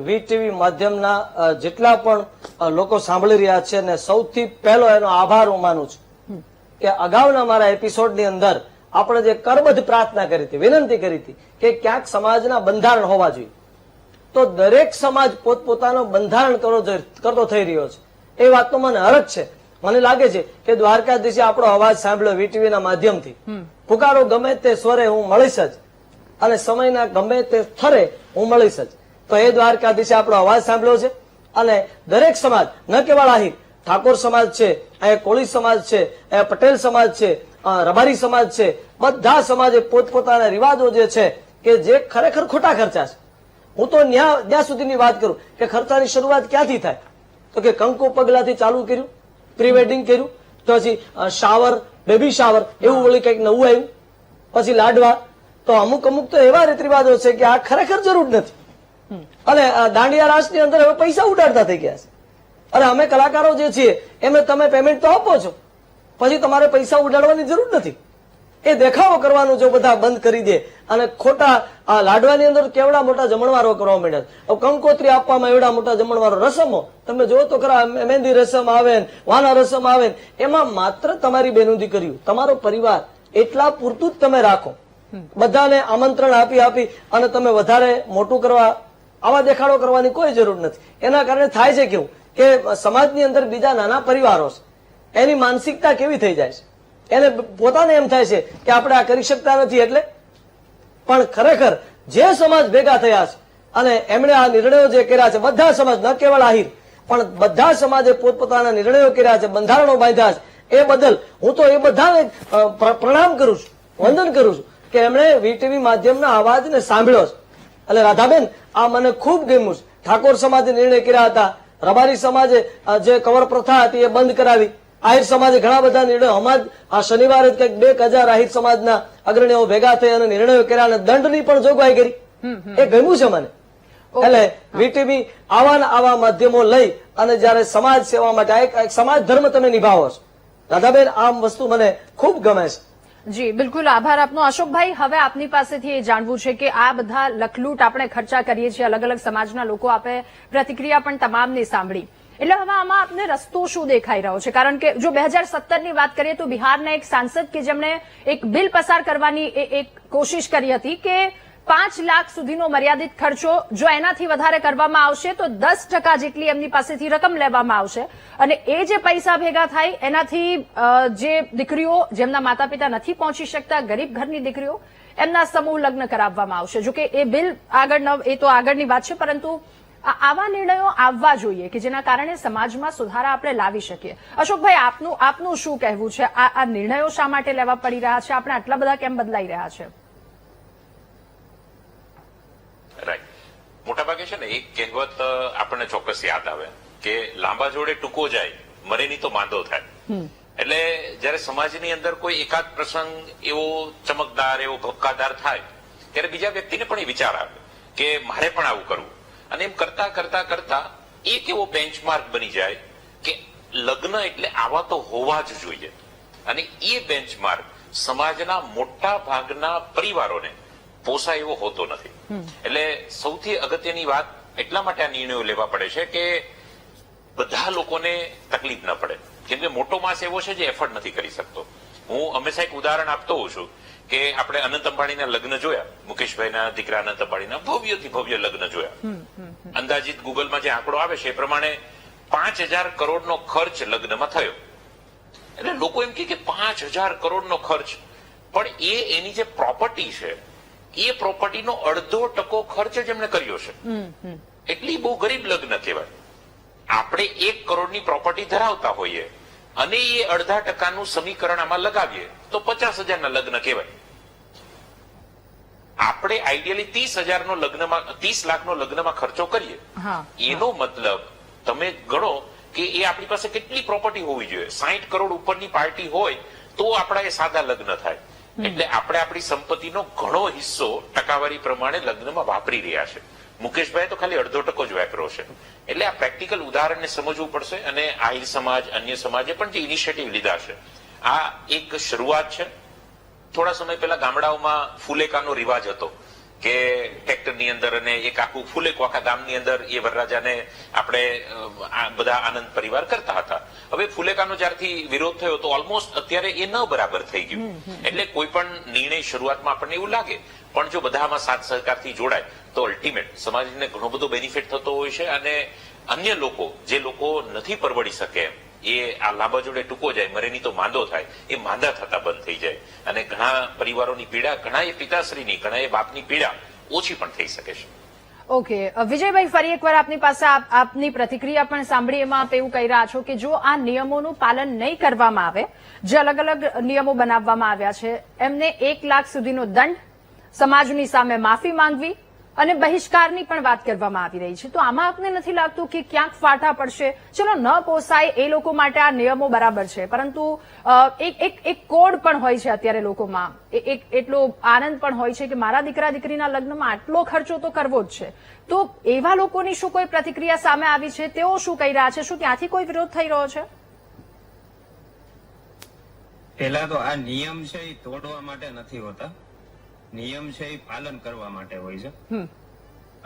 વીટીવી માધ્યમના જેટલા પણ લોકો સાંભળી રહ્યા છે ને સૌથી પહેલો એનો આભાર હું માનું છું કે અગાઉના મારા એપિસોડની અંદર આપણે જે કરબદ્ધ પ્રાર્થના કરી હતી, વિનંતી કરી હતી કે ક્યાંક સમાજના બંધારણ હોવા જોઈએ, તો દરેક સમાજ પોતપોતાનો બંધારણ કરતો થઈ રહ્યો છે. એ વાતનો મને હરખ છે મને લાગે છે કે દ્વારકાધીશે આપણો અવાજ સાંભળ્યો વીટીવી ના માધ્યમથી. પુકારો ગમે તે સ્વરે હું મળીશ જ, અને સમયના ગમે તે સ્થળે હું મળીશ જ. તો એ દ્વારકાધીશે આપણો અવાજ સાંભળ્યો છે, અને દરેક સમાજ, ન કેવળ આહિર, ઠાકોર સમાજ છે, અહીંયા કોળી સમાજ છે, અહીંયા પટેલ સમાજ છે, રબારી સમાજ છે, બધા સમાજે પોતપોતાના રિવાજો જે છે કે જે ખરેખર ખોટા ખર્ચા છે. હું તો ત્યાં સુધીની વાત કરું કે ખર્ચાની શરૂઆત ક્યાંથી થાય, તો કે કંકુ પગલાથી ચાલુ કર્યું, પ્રી વેડિંગ કર્યું, તો પછી શાવર, બેબી શાવર એવું વળી કંઈક નવું આવ્યું, પછી લાડવા. તો અમુક તો એવા રીત રિવાજો છે કે આ ખરેખર જરૂર નથી. અને દાંડિયા રાસની અંદર હવે પૈસા ઉડાડતા થઈ ગયા છે. અને અમે કલાકારો જે છીએ એમને તમે પેમેન્ટ તો આપો છો, પછી તમારે પૈસા ઉડાડવાની જરૂર નથી. એ દેખાવો કરવાનું જો બધા બંધ કરી દે, અને ખોટા આ લાડવાની અંદર કેવડા મોટા જમણવારો કરવા માંડ્યા. કંકોત્રી આપવામાં એવડા મોટા જમણવારો, રસમો તમે જો તો ખરા, મહેંદી રસમ આવે, વાના રસમ આવે, એમાં માત્ર તમારી બેનું દીકરીઓ, તમારો પરિવાર એટલા પૂરતું જ તમે રાખો. બધાને આમંત્રણ આપી અને તમે વધારે મોટું કરવા, આવા દેખાડો કરવાની કોઈ જરૂર નથી. એના કારણે થાય છે કેવું કે સમાજની અંદર બીજા નાના પરિવારો છે, એની માનસિકતા કેવી થઈ જાય છે, એને પોતાને એમ થાય છે કે આપણે આ કરી શકતા નથી. એટલે પણ ખરેખર જે સમાજ ભેગા થયા છે અને એમણે આ નિર્ણયો જે કર્યા છે, બધા સમાજ, ન કેવળ આહિર પણ બધા સમાજે પોતપોતાના નિર્ણયો કર્યા છે, બંધારણો બાંધ્યા છે, એ બદલ હું તો એ બધાને પ્રણામ કરું છું, વંદન કરું છું કે એમણે વીટીવી માધ્યમના અવાજને સાંભળ્યો છે. એટલે રાધાબેન, આ મને ખૂબ ગમ્યું છે. ઠાકોર સમાજે નિર્ણય કર્યા હતા, રબારી સમાજે જે કવર પ્રથા હતી એ બંધ કરાવી, આહિર સમાજે ઘણા બધા નિર્ણયો, હમણાં આ શનિવારે કંઈક 2000 આહિર સમાજના અગ્રણીઓ ભેગા થઈ અને નિર્ણયો કર્યા અને દંડની પણ જોગવાઈ કરી. એ ગમ્યું છે મને. એટલે વીટીવી આવા માધ્યમો લઈ અને જયારે સમાજ સેવા માટે એક સમાજ ધર્મ તમે નિભાવો છો રાધાબેન, આ વસ્તુ મને ખૂબ ગમે છે. જી બિલકુલ, આભાર આપનો. અશોકભાઈ, હવે આપની પાસેથી એ જાણવું છે કે આ બધા લખલૂટ આપણે ખર્ચા કરીએ છીએ, અલગ અલગ સમાજના લોકો, આપે પ્રતિક્રિયા પણ તમામની સાંભળી, એટલે હવે આમાં આપને રસ્તો શું દેખાઈ રહ્યો છે? કારણ કે જો 2017ની વાત કરીએ તો બિહારના એક સાંસદ કે જેમણે એક બિલ પસાર કરવાની એક કોશિશ કરી હતી કે 5 લાખ સુધીનો મર્યાદિત ખર્ચો જો એનાથી વધારે કરવામાં આવશે તો 10% જેટલી એમની પાસેથી રકમ લેવામાં આવશે, અને એ જે પૈસા ભેગા થાય એનાથી જે દીકરીઓ જેમના માતા પિતા નથી પહોંચી શકતા, ગરીબ ઘરની દીકરીઓ, એમના સમૂહ લગ્ન કરાવવામાં આવશે. જોકે એ બિલ એ તો આગળની વાત છે, પરંતુ આવા નિર્ણયો આવવા જોઈએ કે જેના કારણે સમાજમાં સુધારા આપણે લાવી શકીએ. અશોકભાઈ, આપનું શું કહેવું છે? આ નિર્ણયો શા માટે લેવા પડી રહ્યા છે? આપણે આટલા બધા કેમ બદલાઈ રહ્યા છે? રાઈટ, મોટાભાગે છે ને એક કહેવત આપણને ચોક્કસ યાદ આવે કે લાંબા જોડે ટૂંકો જાય, મરે નહીં તો માંદો થાય. એટલે જયારે સમાજની અંદર કોઈ એકાદ પ્રસંગ એવો ચમકદાર, એવો ભપકાદાર થાય ત્યારે બીજા વ્યક્તિને પણ એ વિચાર આવે કે મારે પણ આવું કરવું, અને એમ કરતા કરતા કરતા એક એવો બેન્ચમાર્ક બની જાય કે લગ્ન એટલે આવા તો હોવા જ જોઈએ. અને એ બેન્ચમાર્ક સમાજના મોટા ભાગના પરિવારોને પોસાય એવો હોતો નથી. એટલે સૌથી અગત્યની વાત એટલા માટે આ નિર્ણયો લેવા પડે છે કે બધા લોકોને તકલીફ ન પડે, કેમ કે મોટો માસ એવો છે જે એફર્ટ નથી કરી શકતો. હું હંમેશા એક ઉદાહરણ આપતો હોઉં છું કે આપણે અનંત અંબાણીના લગ્ન જોયા, મુકેશભાઈના દીકરા અનંત અંબાણીના ભવ્યથી ભવ્ય લગ્ન જોયા. અંદાજિત ગૂગલમાં જે આંકડો આવે છે એ પ્રમાણે 5,000 કરોડનો ખર્ચ લગ્નમાં થયો. એટલે લોકો એમ કે 5,000 કરોડનો ખર્ચ, પણ એની જે પ્રોપર્ટી છે એ પ્રોપર્ટીનો 0.5% ખર્ચ જ એમણે કર્યો છે. એટલી બહુ ગરીબ લગ્ન કહેવાય. આપણે 1 કરોડની પ્રોપર્ટી ધરાવતા હોઈએ અને એ 0.5% સમીકરણ આમાં લગાવીએ તો 50,000ના લગ્ન કહેવાય. આપણે આઈડિયલી 30 લાખનો લગ્નમાં ખર્ચો કરીએ, એનો મતલબ તમે ગણો કે એ આપણી પાસે કેટલી પ્રોપર્ટી હોવી જોઈએ. 60 કરોડ ઉપરની પાર્ટી હોય તો આપણા એ સાદા લગ્ન થાય. એટલે આપણે આપણી સંપત્તિનો ઘણો હિસ્સો ટકાવારી પ્રમાણે લગ્નમાં વાપરી રહ્યા છે. મુકેશભાઈ તો ખાલી 0.5% જ વાપર્યો છે. એટલે આ પ્રેક્ટિકલ ઉદાહરણને સમજવું પડશે, અને આહિર સમાજ, અન્ય સમાજે પણ જે ઇનિશિયેટિવ લીધા છે આ એક શરૂઆત છે. થોડા સમય પહેલા ગામડાઓમાં ફુલેકાનો રિવાજ હતો કે ટ્રેક્ટરની અંદર અને એક આખું ફુલેકો આખા ગામની અંદર એ વરરાજાને આપણે બધા આનંદ પરિવાર કરતા હતા. હવે ફુલેકાનો જ્યારથી વિરોધ થયો તો ઓલમોસ્ટ અત્યારે એ ન બરાબર થઈ ગયું. એટલે કોઈ પણ નિર્ણય શરૂઆતમાં આપણને એવું લાગે, પણ જો બધામાં સાથ સહકારથી જોડાય તો અલ્ટિમેટ સમાજને ઘણો બધો બેનિફિટ થતો હોય છે. અને અન્ય લોકો, જે લોકો નથી પરવડી શકે એ આ લાંબા જોડે ટૂંકો જાય મરે નહીં તો માંદો થાય એ માંદા થતા બંધ થઈ જાય અને ઘણા પરિવારોની પીડા, ઘણા એ પિતાશ્રીની, ઘણા એ બાપની પીડા ઓછી પણ થઈ શકે છે. ઓકે, વિજયભાઈ, ફરી એકવાર આપની પાસે આપની પ્રતિક્રિયા પણ સાંભળી. એમાં આપ એવું કહી રહ્યા છો કે જો આ નિયમોનું પાલન નહીં કરવામાં આવે, જે અલગ અલગ નિયમો બનાવવામાં આવ્યા છે, એમને 1 લાખ સુધીનો દંડ, સમાજની સામે માફી માંગવી અને બહિષ્કારની પણ વાત કરવામાં આવી રહી છે. તો આમાં આપને નથી લાગતું કે ક્યાંક ફાટા પડશે? ચલો, ન પોસાય એ લોકો માટે આ નિયમો બરાબર છે, પરંતુ એક કોડ પણ હોય છે અત્યારે લોકોમાં, એટલો આનંદ પણ હોય છે કે મારા દીકરા દીકરીના લગ્નમાં આટલો ખર્ચો તો કરવો જ છે. તો એવા લોકોની શું કોઈ પ્રતિક્રિયા સામે આવી છે? તેઓ શું કહી રહ્યા છે? શું ત્યાંથી કોઈ વિરોધ થઈ રહ્યો છે? પેલા તો આ નિયમ છે એ તોડવા માટે નથી હોતા, નિયમ છે એ પાલન કરવા માટે હોય છે.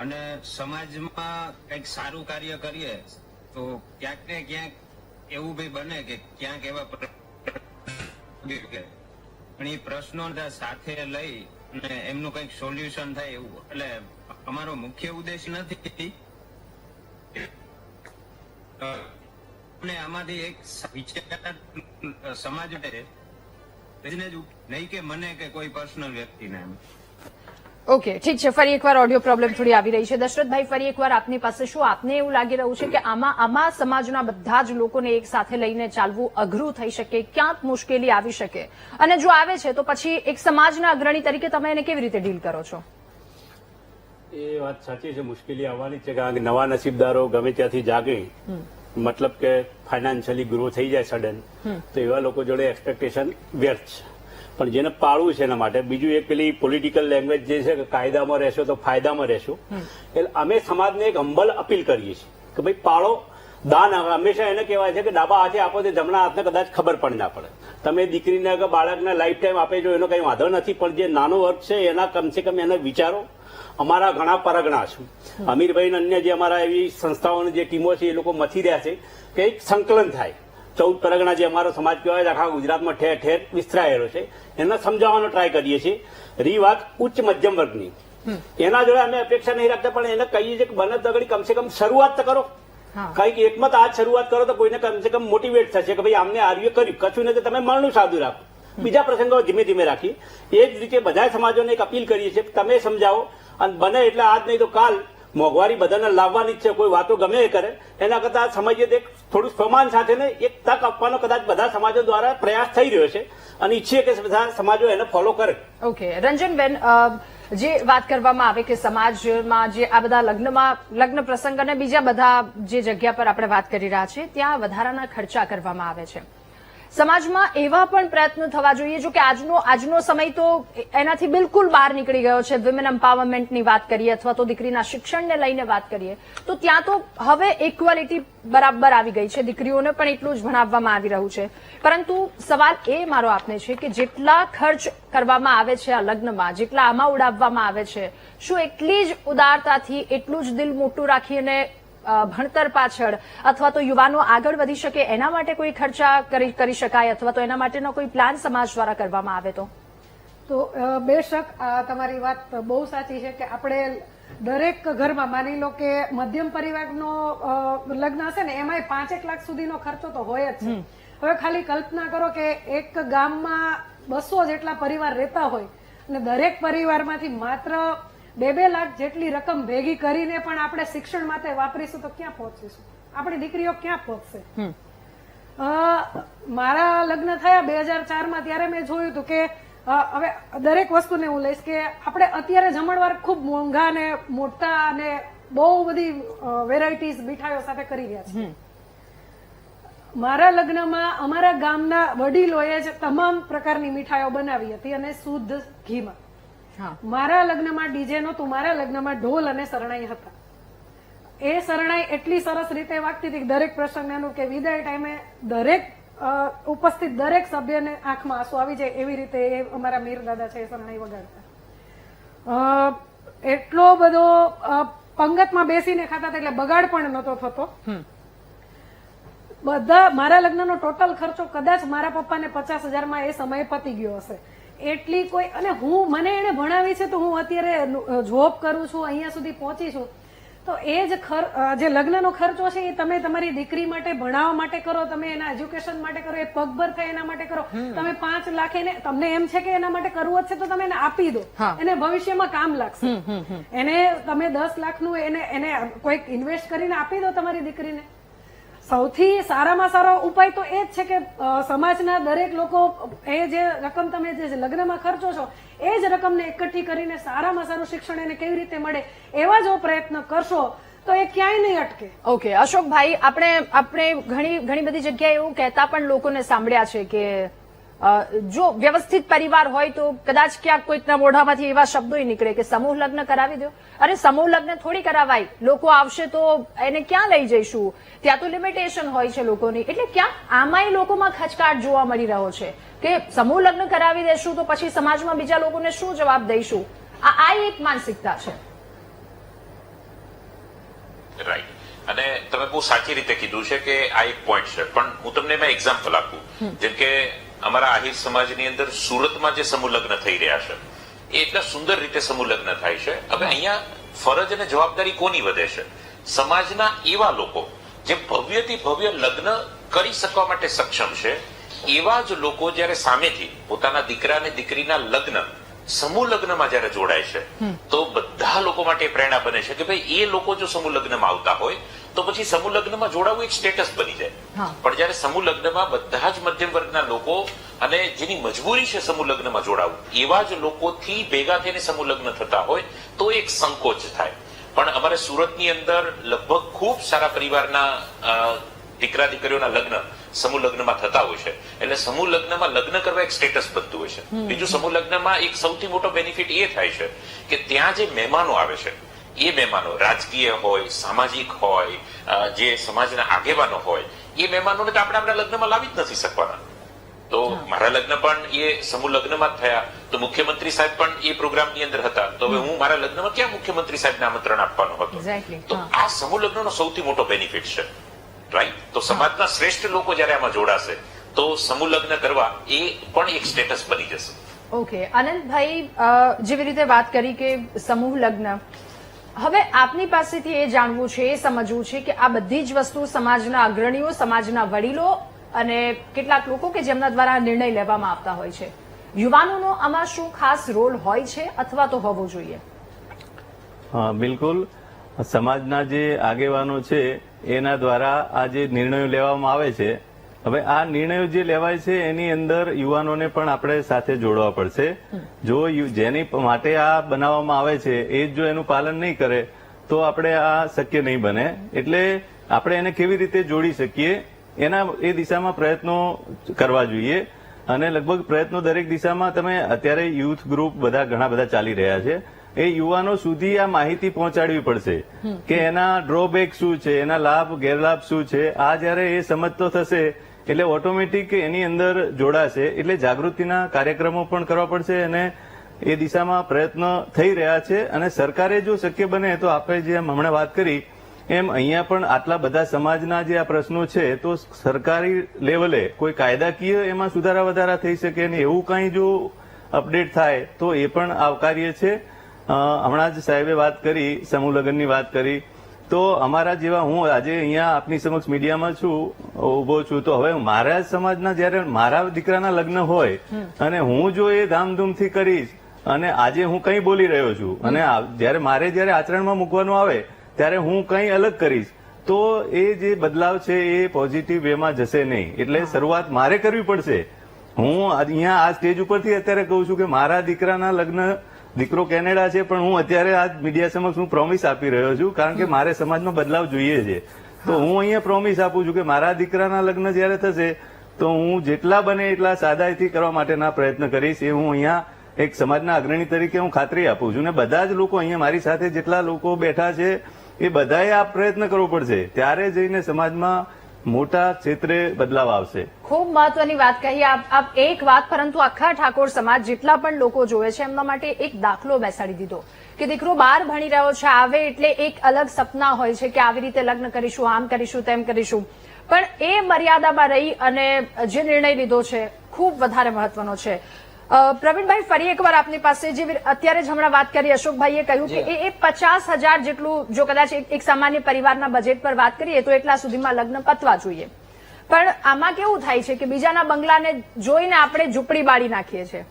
અને સમાજમાં કઈક સારું કાર્ય કરીએ તો ક્યાંક ને ક્યાંક એવું બી બને કે ક્યાંક એવા પણ એ પ્રશ્નો સાથે લઈ અને એમનું કઈક સોલ્યુશન થાય એવું. એટલે અમારો મુખ્ય ઉદ્દેશ નથી અને આમાંથી એક વિચાર સમાજ નહીં કે મને કે કોઈ પર્સનલ વ્યક્તિને. ઓકે, ઠીક છે. ફરી એકવાર ઓડિયો પ્રોબ્લેમ થોડી આવી રહી છે. દશરથભાઈ, ફરી એકવાર આપની પાસે શું આપને એવું લાગી રહ્યું છે કે આમાં સમાજના બધા જ લોકોને એક સાથે લઈને ચાલવું અઘરું થઈ શકે, ક્યાંક મુશ્કેલી આવી શકે, અને જો આવે છે તો પછી એક સમાજના અગ્રણી તરીકે તમે એને કેવી રીતે ડીલ કરો છો? એ વાત સાચી છે, મુશ્કેલી આવવાની છે. કારણ કે નવા નસીબદારો ગમે ત્યાંથી જાગે, મતલબ કે ફાઇનાન્શિયલી ગ્રો થઈ જાય સડન, તો એવા લોકો જોડે એક્સપેક્ટેશન વ્યર્થ છે. પણ જેને પાળવું છે એના માટે બીજું એક પેલી પોલિટિકલ લેંગ્વેજ જે છે કે કાયદામાં રહેશો તો ફાયદામાં રહેશો, એટલે અમે સમાજને એક હંબલ અપીલ કરીએ છીએ કે ભાઈ પાળો. દાન હંમેશા એને કહેવાય છે કે ડાબા હાથે આપો તો જમણા હાથને કદાચ ખબર પણ ના પડે. તમે દીકરીને કે બાળકને લાઈફ ટાઈમ આપે છો એનો કઈ વાંધો નથી, પણ જે નાનો વર્ગ છે એના કમસે કમ એને વિચારો. અમારા ઘણા પરગણા છે, અમીરભાઈ અન્ય જે અમારા એવી સંસ્થાઓની જે ટીમો છે એ લોકો મથી રહ્યા છે કે એક સંકલન થાય. 14 પરગણા જે અમારો સમાજ કહેવાય આખા ગુજરાતમાં ઠેર ઠેર વિસ્તરાયેલો છે, એને સમજાવવાનો ટ્રાય કરીએ છીએ. રહી વાત ઉચ્ચ મધ્યમ વર્ગની, એના જોડે અમે અપેક્ષા નહીં રાખતા, પણ એને કહીએ છીએ કે બને તગડી કમસે કમ શરૂઆત તો કરો. કઈક એકમત આજ શરૂઆત કરો તો કોઈને કમસે કમ મોટિવેટ થશે કે ભાઈ આમને આર્ય કર્યું, કશું નહીં તો તમે મરણું સાદું રાખો. બીજા પ્રસંગો ધીમે ધીમે રાખીએ. એ જ રીતે બધા સમાજોને એક અપીલ કરીએ છીએ કે તમે સમજાવો, અને બને એટલે આજ નહીં તો કાલ મોંઘવારી બધાને લાવવાની જ છે. કોઈ વાતો ગમે એ કરે, એના કરતા સમજીએ થોડું સમાન સાથે એક તક આપવાનો કદાચ બધા સમાજો દ્વારા પ્રયાસ થઈ રહ્યો છે, અને ઈચ્છીએ કે બધા સમાજો એને ફોલો કરે. ઓકે, રંજનબેન, જે વાત કરવામાં આવે કે સમાજમાં જે આ બધા લગ્ન પ્રસંગ અને બીજા બધા જે જગ્યા પર આપણે વાત કરી રહ્યા છીએ ત્યાં વધારાના ખર્ચા કરવામાં આવે છે, સમાજમાં એવા પણ પ્રયત્નો થવા જોઈએ. જો કે આજનો સમય તો એનાથી બિલકુલ બહાર નીકળી ગયો છે. વિમેન એમ્પાવરમેન્ટની વાત કરીએ અથવા તો દીકરીના શિક્ષણને લઈને વાત કરીએ તો ત્યાં તો હવે ઇક્વાલિટી બરાબર આવી ગઈ છે, દીકરીઓને પણ એટલું જ ભણાવવામાં આવી રહ્યું છે. પરંતુ સવાલ એ મારો આપને છે કે જેટલા ખર્ચ કરવામાં આવે છે આ લગ્નમાં, જેટલા આમાં ઉડાવવામાં આવે છે, શું એટલી જ ઉદારતાથી, એટલું જ દિલ મોટું રાખીને ભણતર પાછળ અથવા તો યુવાનો આગળ વધી શકે એના માટે કોઈ ખર્ચા કરી શકાય, અથવા તો એના માટેનો કોઈ પ્લાન સમાજ દ્વારા કરવામાં આવે તો બેશક તમારી વાત બહુ સાચી છે કે આપણે દરેક ઘરમાં માની લો કે મધ્યમ પરિવારનો લગ્ન હશે ને એમાંય 5-1 લાખ સુધીનો ખર્ચો તો હોય જ છે. હવે ખાલી કલ્પના કરો કે એક ગામમાં 200 જેટલા પરિવાર રહેતા હોય અને દરેક પરિવારમાંથી માત્ર 2-2 લાખ જેટલી રકમ ભેગી કરીને પણ આપણે શિક્ષણ માટે વાપરીશું તો ક્યાં પહોંચીશું? આપણી દીકરીઓ ક્યાં પહોંચશે? મારા લગ્ન થયા 2004માં, ત્યારે મેં જોયું હતું કે હવે દરેક વસ્તુને હું લઈશ કે આપણે અત્યારે જમણવાર ખૂબ મોંઘા અને મોટા અને બહુ બધી વેરાયટીઝ મીઠાઈઓ સાથે કરી રહ્યા છે. મારા લગ્નમાં અમારા ગામના વડીલોએ જ તમામ પ્રકારની મીઠાઈઓ બનાવી હતી અને શુદ્ધ ઘીમાં. મારા લગ્નમાં ડીજે નહોતું, મારા લગ્નમાં ઢોલ અને શરણાઈ હતા. એ શરણાઈ એટલી સરસ રીતે વાગતી હતી દરેક પ્રસંગનું કે વિદાય ટાઈમે દરેક ઉપસ્થિત દરેક સભ્યને આંખમાં આંસુ આવી જાય એવી રીતે એ અમારા મીર દાદા છે એ શરણાઈ વગાડતા. એટલો બધો પંગતમાં બેસીને ખાતા હતા એટલે બગાડ પણ નહોતો થતો. બધા મારા લગ્નનો ટોટલ ખર્ચો કદાચ મારા પપ્પાને 50,000માં એ સમયે પતી ગયો હશે. એટલી કોઈ, અને મને એને ભણાવી છે તો હું અત્યારે જોબ કરું છું, અહીંયા સુધી પહોંચી છું, તો તો એ જ જે લગ્નનો ખર્ચો છે એ તમે તમારી દીકરી માટે ભણાવવા માટે કરો, તમે એના એજ્યુકેશન માટે કરો, એ પગભર થાય એના માટે કરો. તમે 5 લાખ એને તમને એમ છે કે એના માટે કરવું જ છે તો તમે એને આપી દો, એને ભવિષ્યમાં કામ લાગશે. એને તમે 10 લાખનું એને કોઈક ઇન્વેસ્ટ કરીને આપી દો તમારી દીકરીને. સૌથી સારામાં સારો ઉપાય તો એ જ છે કે સમાજના દરેક લોકો એ જે રકમ તમે જે લગ્નમાં ખર્ચો છો એ જ રકમને એકઠી કરીને સારામાં સારું શિક્ષણ એને કેવી રીતે મળે એવા જો પ્રયત્ન કરશો તો એ ક્યાંય નહીં અટકે. ઓકે અશોકભાઈ, આપણે ઘણી બધી જગ્યાએ એવું કહેતા પણ લોકોને સાંભળ્યા છે કે જો વ્યવસ્થિત પરિવાર હોય તો કદાચ ક્યાંક કોઈકના મોઢામાંથી એવા શબ્દો નીકળે કે સમૂહ લગ્ન કરાવી દો. અરે સમૂહ લગ્ન થોડી કરાવાય, લોકો આવશે તો એને ક્યાં લઈ જઈશું, ત્યાં તો લિમિટેશન હોય છે લોકોની. એટલે ક્યાંક આમાંય લોકોમાં ખચકાટ જોવા મળી રહ્યો છે કે સમૂહ લગ્ન કરાવી દેશું તો પછી સમાજમાં બીજા લોકોને શું જવાબ દઈશું. આ એક માનસિકતા છે. રાઈટ. અને તમે બહુ સાચી રીતે કીધું છે કે આ એક પોઈન્ટ છે, પણ હું તમને એમાં એક્ઝામ્પલ આપું. જેમ કે અમારા આહિર સમાજની અંદર સુરતમાં જે સમૂહ લગ્ન થઈ રહ્યા છે એ એટલા સુંદર રીતે સમૂહ લગ્ન થાય છે. હવે અહીંયા ફરજ અને જવાબદારી કોની વધે છે? સમાજના એવા લોકો જે ભવ્યથી ભવ્ય લગ્ન કરી શકવા માટે સક્ષમ છે એવા જ લોકો જયારે સામેથી પોતાના દીકરા અને દીકરીના લગ્ન સમૂહ લગ્નમાં જયારે જોડાય છે તો બધા લોકો માટે પ્રેરણા બને છે કે ભાઈ એ લોકો જો સમૂહ લગ્નમાં આવતા હોય તો પછી સમૂહ લગ્નમાં જોડાવું એક સ્ટેટસ બની જાય. પણ જયારે સમૂહ લગ્નમાં બધા જ મધ્યમ વર્ગના લોકો અને જેની મજબૂરી છે સમૂહ લગ્નમાં જોડાવું એવા જ લોકોથી ભેગા થઈને સમૂહ લગ્ન થતા હોય તો એક સંકોચ થાય. પણ અમારે સુરતની અંદર લગભગ ખૂબ સારા પરિવારના દીકરા દીકરીઓના લગ્ન સમૂહ લગ્નમાં થતા હોય છે. એટલે સમૂહ લગ્નમાં લગ્ન કરવા એક સ્ટેટસ બનતું હોય છે. બીજું સમૂહ લગ્નમાં એક સૌથી મોટો બેનિફિટ એ થાય છે કે ત્યાં જે મહેમાનો આવે છે એ મહેમાનો રાજકીય હોય, સામાજિક હોય, જે સમાજના આગેવાનો હોય એ મહેમાનોને તો આપણે આપણા લગ્નમાં લાવી જ નથી શકવાના. તો મારા લગ્ન પણ એ સમૂહ લગ્નમાં જ થયા તો મુખ્યમંત્રી સાહેબ પણ એ પ્રોગ્રામની અંદર હતા. તો હવે હું મારા લગ્નમાં ક્યાં મુખ્યમંત્રી સાહેબને આમંત્રણ આપવાનો હતો? તો આ સમૂહ લગ્નનો સૌથી મોટો બેનિફિટ છે. રાઈટ. તો સમાજના શ્રેષ્ઠ લોકો જયારે આમાં જોડાશે તો સમૂહ લગ્ન કરવા એ પણ એક સ્ટેટસ બની જશે. ઓકે આનંદભાઈ, જેવી રીતે વાત કરી કે સમૂહ લગ્ન, હવે આપની પાસેથી એ જાણવું છે, એ સમજવું છે કે આ બધી જ વસ્તુ સમાજના અગ્રણીઓ, સમાજના વડીલો અને કેટલાક લોકો કે જેમના દ્વારા નિર્ણય લેવામાં આવતા હોય છે, યુવાનોનો આમાં શું ખાસ રોલ હોય છે અથવા તો હોવો જોઈએ? હા, બિલકુલ. સમાજના જે આગેવાનો છે એના દ્વારા આ જે નિર્ણયો લેવામાં આવે છે, હવે આ નિર્ણયો જે લેવાય છે એની અંદર યુવાનોને પણ આપણે સાથે જોડવા પડશે. જો જેની માટે આ બનાવવામાં આવે છે એ જો એનું પાલન નહીં કરે તો આપણે આ શક્ય નહીં બને. એટલે આપણે એને કેવી રીતે જોડી શકીએ એના એ દિશામાં પ્રયત્નો કરવા જોઈએ. અને લગભગ પ્રયત્નો દરેક દિશામાં તમે અત્યારે યુથ ગ્રુપ ઘણા બધા ચાલી રહ્યા છે. એ યુવાનો સુધી આ માહિતી પહોંચાડવી પડશે કે એના ડ્રોબેક શું છે, એના લાભ ગેરલાભ શું છે. આ જયારે એ સમજતો થશે એટલે ઓટોમેટિક એની અંદર જોડાશે. એટલે જાગૃતિના કાર્યક્રમો પણ કરવા પડશે અને એ દિશામાં પ્રયત્ન થઈ રહ્યા છે. અને સરકારે જો શક્ય બને તો આપણે જેમ હમણાં વાત કરી એમ અહીંયા પણ આટલા બધા સમાજના જે આ પ્રશ્નો છે તો સરકારી લેવલે કોઈ કાયદાકીય એમાં સુધારા વધારા થઈ શકે અને એવું કંઈ જો અપડેટ થાય તો એ પણ આવકાર્ય છે. હમણાં જ સાહેબે વાત કરી, સમૂહ લગ્નની વાત કરી, તો અમારા જેવા હું આજે અહીંયા આપની સમક્ષ મીડિયામાં છું, ઉભો છું, તો હવે મારા સમાજના જયારે મારા દીકરાના લગ્ન હોય અને હું જો એ ધામધૂમથી કરીશ અને આજે હું કંઈ બોલી રહ્યો છું અને જયારે આચરણમાં મૂકવાનું આવે ત્યારે હું કંઈ અલગ કરીશ તો એ જે બદલાવ છે એ પોઝિટિવ વેમાં જશે નહીં. એટલે શરૂઆત મારે કરવી પડશે. હું અહીંયા આ સ્ટેજ ઉપરથી અત્યારે કહું છું કે મારા દીકરાના લગ્ન, દીકરો કેનેડા છે પણ હું અત્યારે આ મીડિયા સમક્ષ હું પ્રોમિસ આપી રહ્યો છું કારણ કે મારે સમાજમાં બદલાવ જોઈએ છે. તો હું અહીંયા પ્રોમિસ આપું છું કે મારા દીકરાના લગ્ન જયારે થશે તો હું જેટલા બને એટલા સાદાઈથી કરવા માટેના પ્રયત્ન કરીશ. એ હું અહીંયા એક સમાજના અગ્રણી તરીકે હું ખાતરી આપું છું. અને બધા જ લોકો અહીંયા મારી સાથે જેટલા લોકો બેઠા છે એ બધાએ આ પ્રયત્ન કરવો પડશે, ત્યારે જઈને સમાજમાં મોટા ક્ષેત્રે બદલાવ આવશે. ખૂબ મહત્વની વાત કહી આપ એક વાત, પરંતુ આખા ઠાકોર સમાજ જેટલા પણ લોકો જોવે છે એમના માટે એક દાખલો બેસાડી દીધો કે દીકરો બહાર ભણી રહ્યો છે, આવે એટલે એક અલગ સપના હોય છે કે આવી રીતે લગ્ન કરીશું, આમ કરીશું, તેમ કરીશું, પણ એ મર્યાદામાં રહી અને જે નિર્ણય લીધો છે ખૂબ વધારે મહત્વનો છે. પ્રવીણભાઈ, ફરી એકવાર આપની પાસે જે અત્યારે જ હમણાં વાત કરી અશોકભાઈએ કહ્યું કે એ 50,000 જેટલું જો કદાચ એક સામાન્ય પરિવારના બજેટ પર વાત કરીએ તો એટલા સુધીમાં લગ્ન પતવા જોઈએ. પણ આમાં કેવું થાય છે કે બીજાના બંગલાને જોઈને આપણે ઝૂંપડી બાળી નાખીએ છીએ.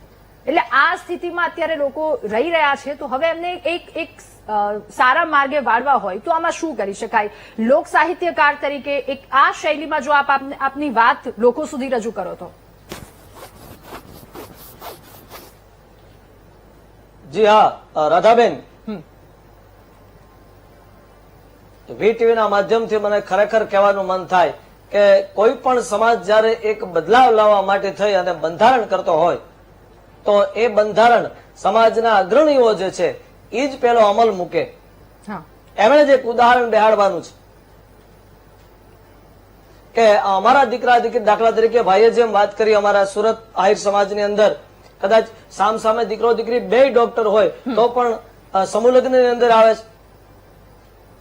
એટલે આ સ્થિતિમાં અત્યારે લોકો રહી રહ્યા છે, તો હવે એમને એક સારા માર્ગે વાળવા હોય તો આમાં શું કરી શકાય? લોક સાહિત્યકાર તરીકે એક આ શૈલીમાં જો આપ આપની વાત લોકો સુધી રજૂ કરો તો. જી હા રાધાબેન, વીટીવીના માધ્યમથી મને ખરેખર કહેવાનું મન થાય કે કોઈ પણ સમાજ જયારે એક બદલાવ લાવવા માટે થઈ અને બંધારણ કરતો હોય તો એ બંધારણ સમાજના અગ્રણીઓ જે છે એ જ પેલો અમલ મૂકે. એમણે જ એક ઉદાહરણ બેહાડવાનું છે કે અમારા દીકરા દીકરી, દાખલા તરીકે ભાઈએ જેમ વાત કરી, અમારા સુરત આહિર સમાજની અંદર કદાચ સામે દીકરો દીકરી બે ડોક્ટર હોય તો પણ સમૂહ લગ્નની અંદર આવે છે.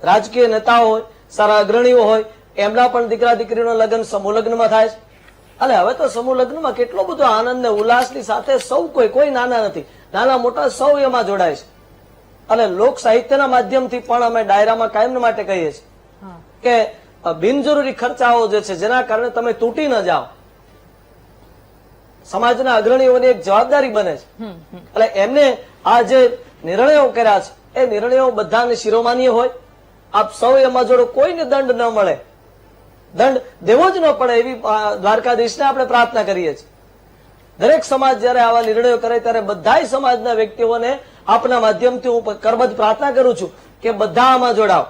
રાજકીય નેતાઓ હોય, સારા અગ્રણીઓ હોય, એમના પણ દીકરા દીકરીનો લગ્ન સમૂહ લગ્નમાં થાય છે. અને હવે તો સમૂહ લગ્નમાં કેટલો બધો આનંદ ને ઉલ્લાસની સાથે સૌ કોઈ નાના નથી, નાના મોટા સૌ એમાં જોડાય છે. અને લોક સાહિત્યના માધ્યમથી પણ અમે ડાયરામાં કાયમ માટે કહીએ છીએ કે બિનજરૂરી ખર્ચાઓ જે છે જેના કારણે તમે તૂટી ન જાઓ, સમાજના અગ્રણીઓની એક જવાબદારી બને છે. એટલે એમને આ જે નિર્ણયો કર્યા છે એ નિર્ણયો બધાને શિરોમાન્ય હોય. આપ સૌ એમાં જોડો, કોઈને દંડ ન મળે, દંડ દેવો જ ન પડે એવી દ્વારકાધીશને આપણે પ્રાર્થના કરીએ છીએ. દરેક સમાજ જયારે આવા નિર્ણયો કરે ત્યારે બધા સમાજના વ્યક્તિઓને આપના માધ્યમથી હું કરબદ્ધ પ્રાર્થના કરું છું કે બધા આમાં જોડાવ.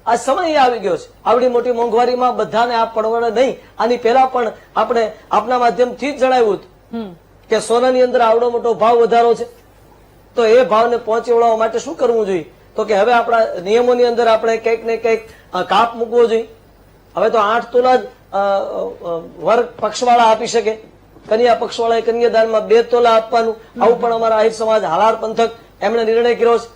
આ સમય આવી ગયો છે, આવડી મોટી મોંઘવારીમાં બધાને આ પડવડે નહીં. આની પહેલા પણ આપણે આપના માધ્યમથી જ જણાવ્યું હતું કે સોનાની અંદર આવડો મોટો ભાવ વધારો છે, તો એ ભાવને પહોંચી વળવા માટે શું કરવું જોઈએ? તો કે હવે આપણા નિયમોની અંદર આપણે કંઈક ને કંઈક કાપ મૂકવો જોઈએ. હવે તો 8 તોલા જ વર પક્ષવાળા આપી શકે, કન્યા પક્ષવાળાએ કન્યાદાનમાં 2 તોલા આપવાનું, આવું પણ અમારા આહિર સમાજ હાલાર પંથક એમણે નિર્ણય કર્યો છે.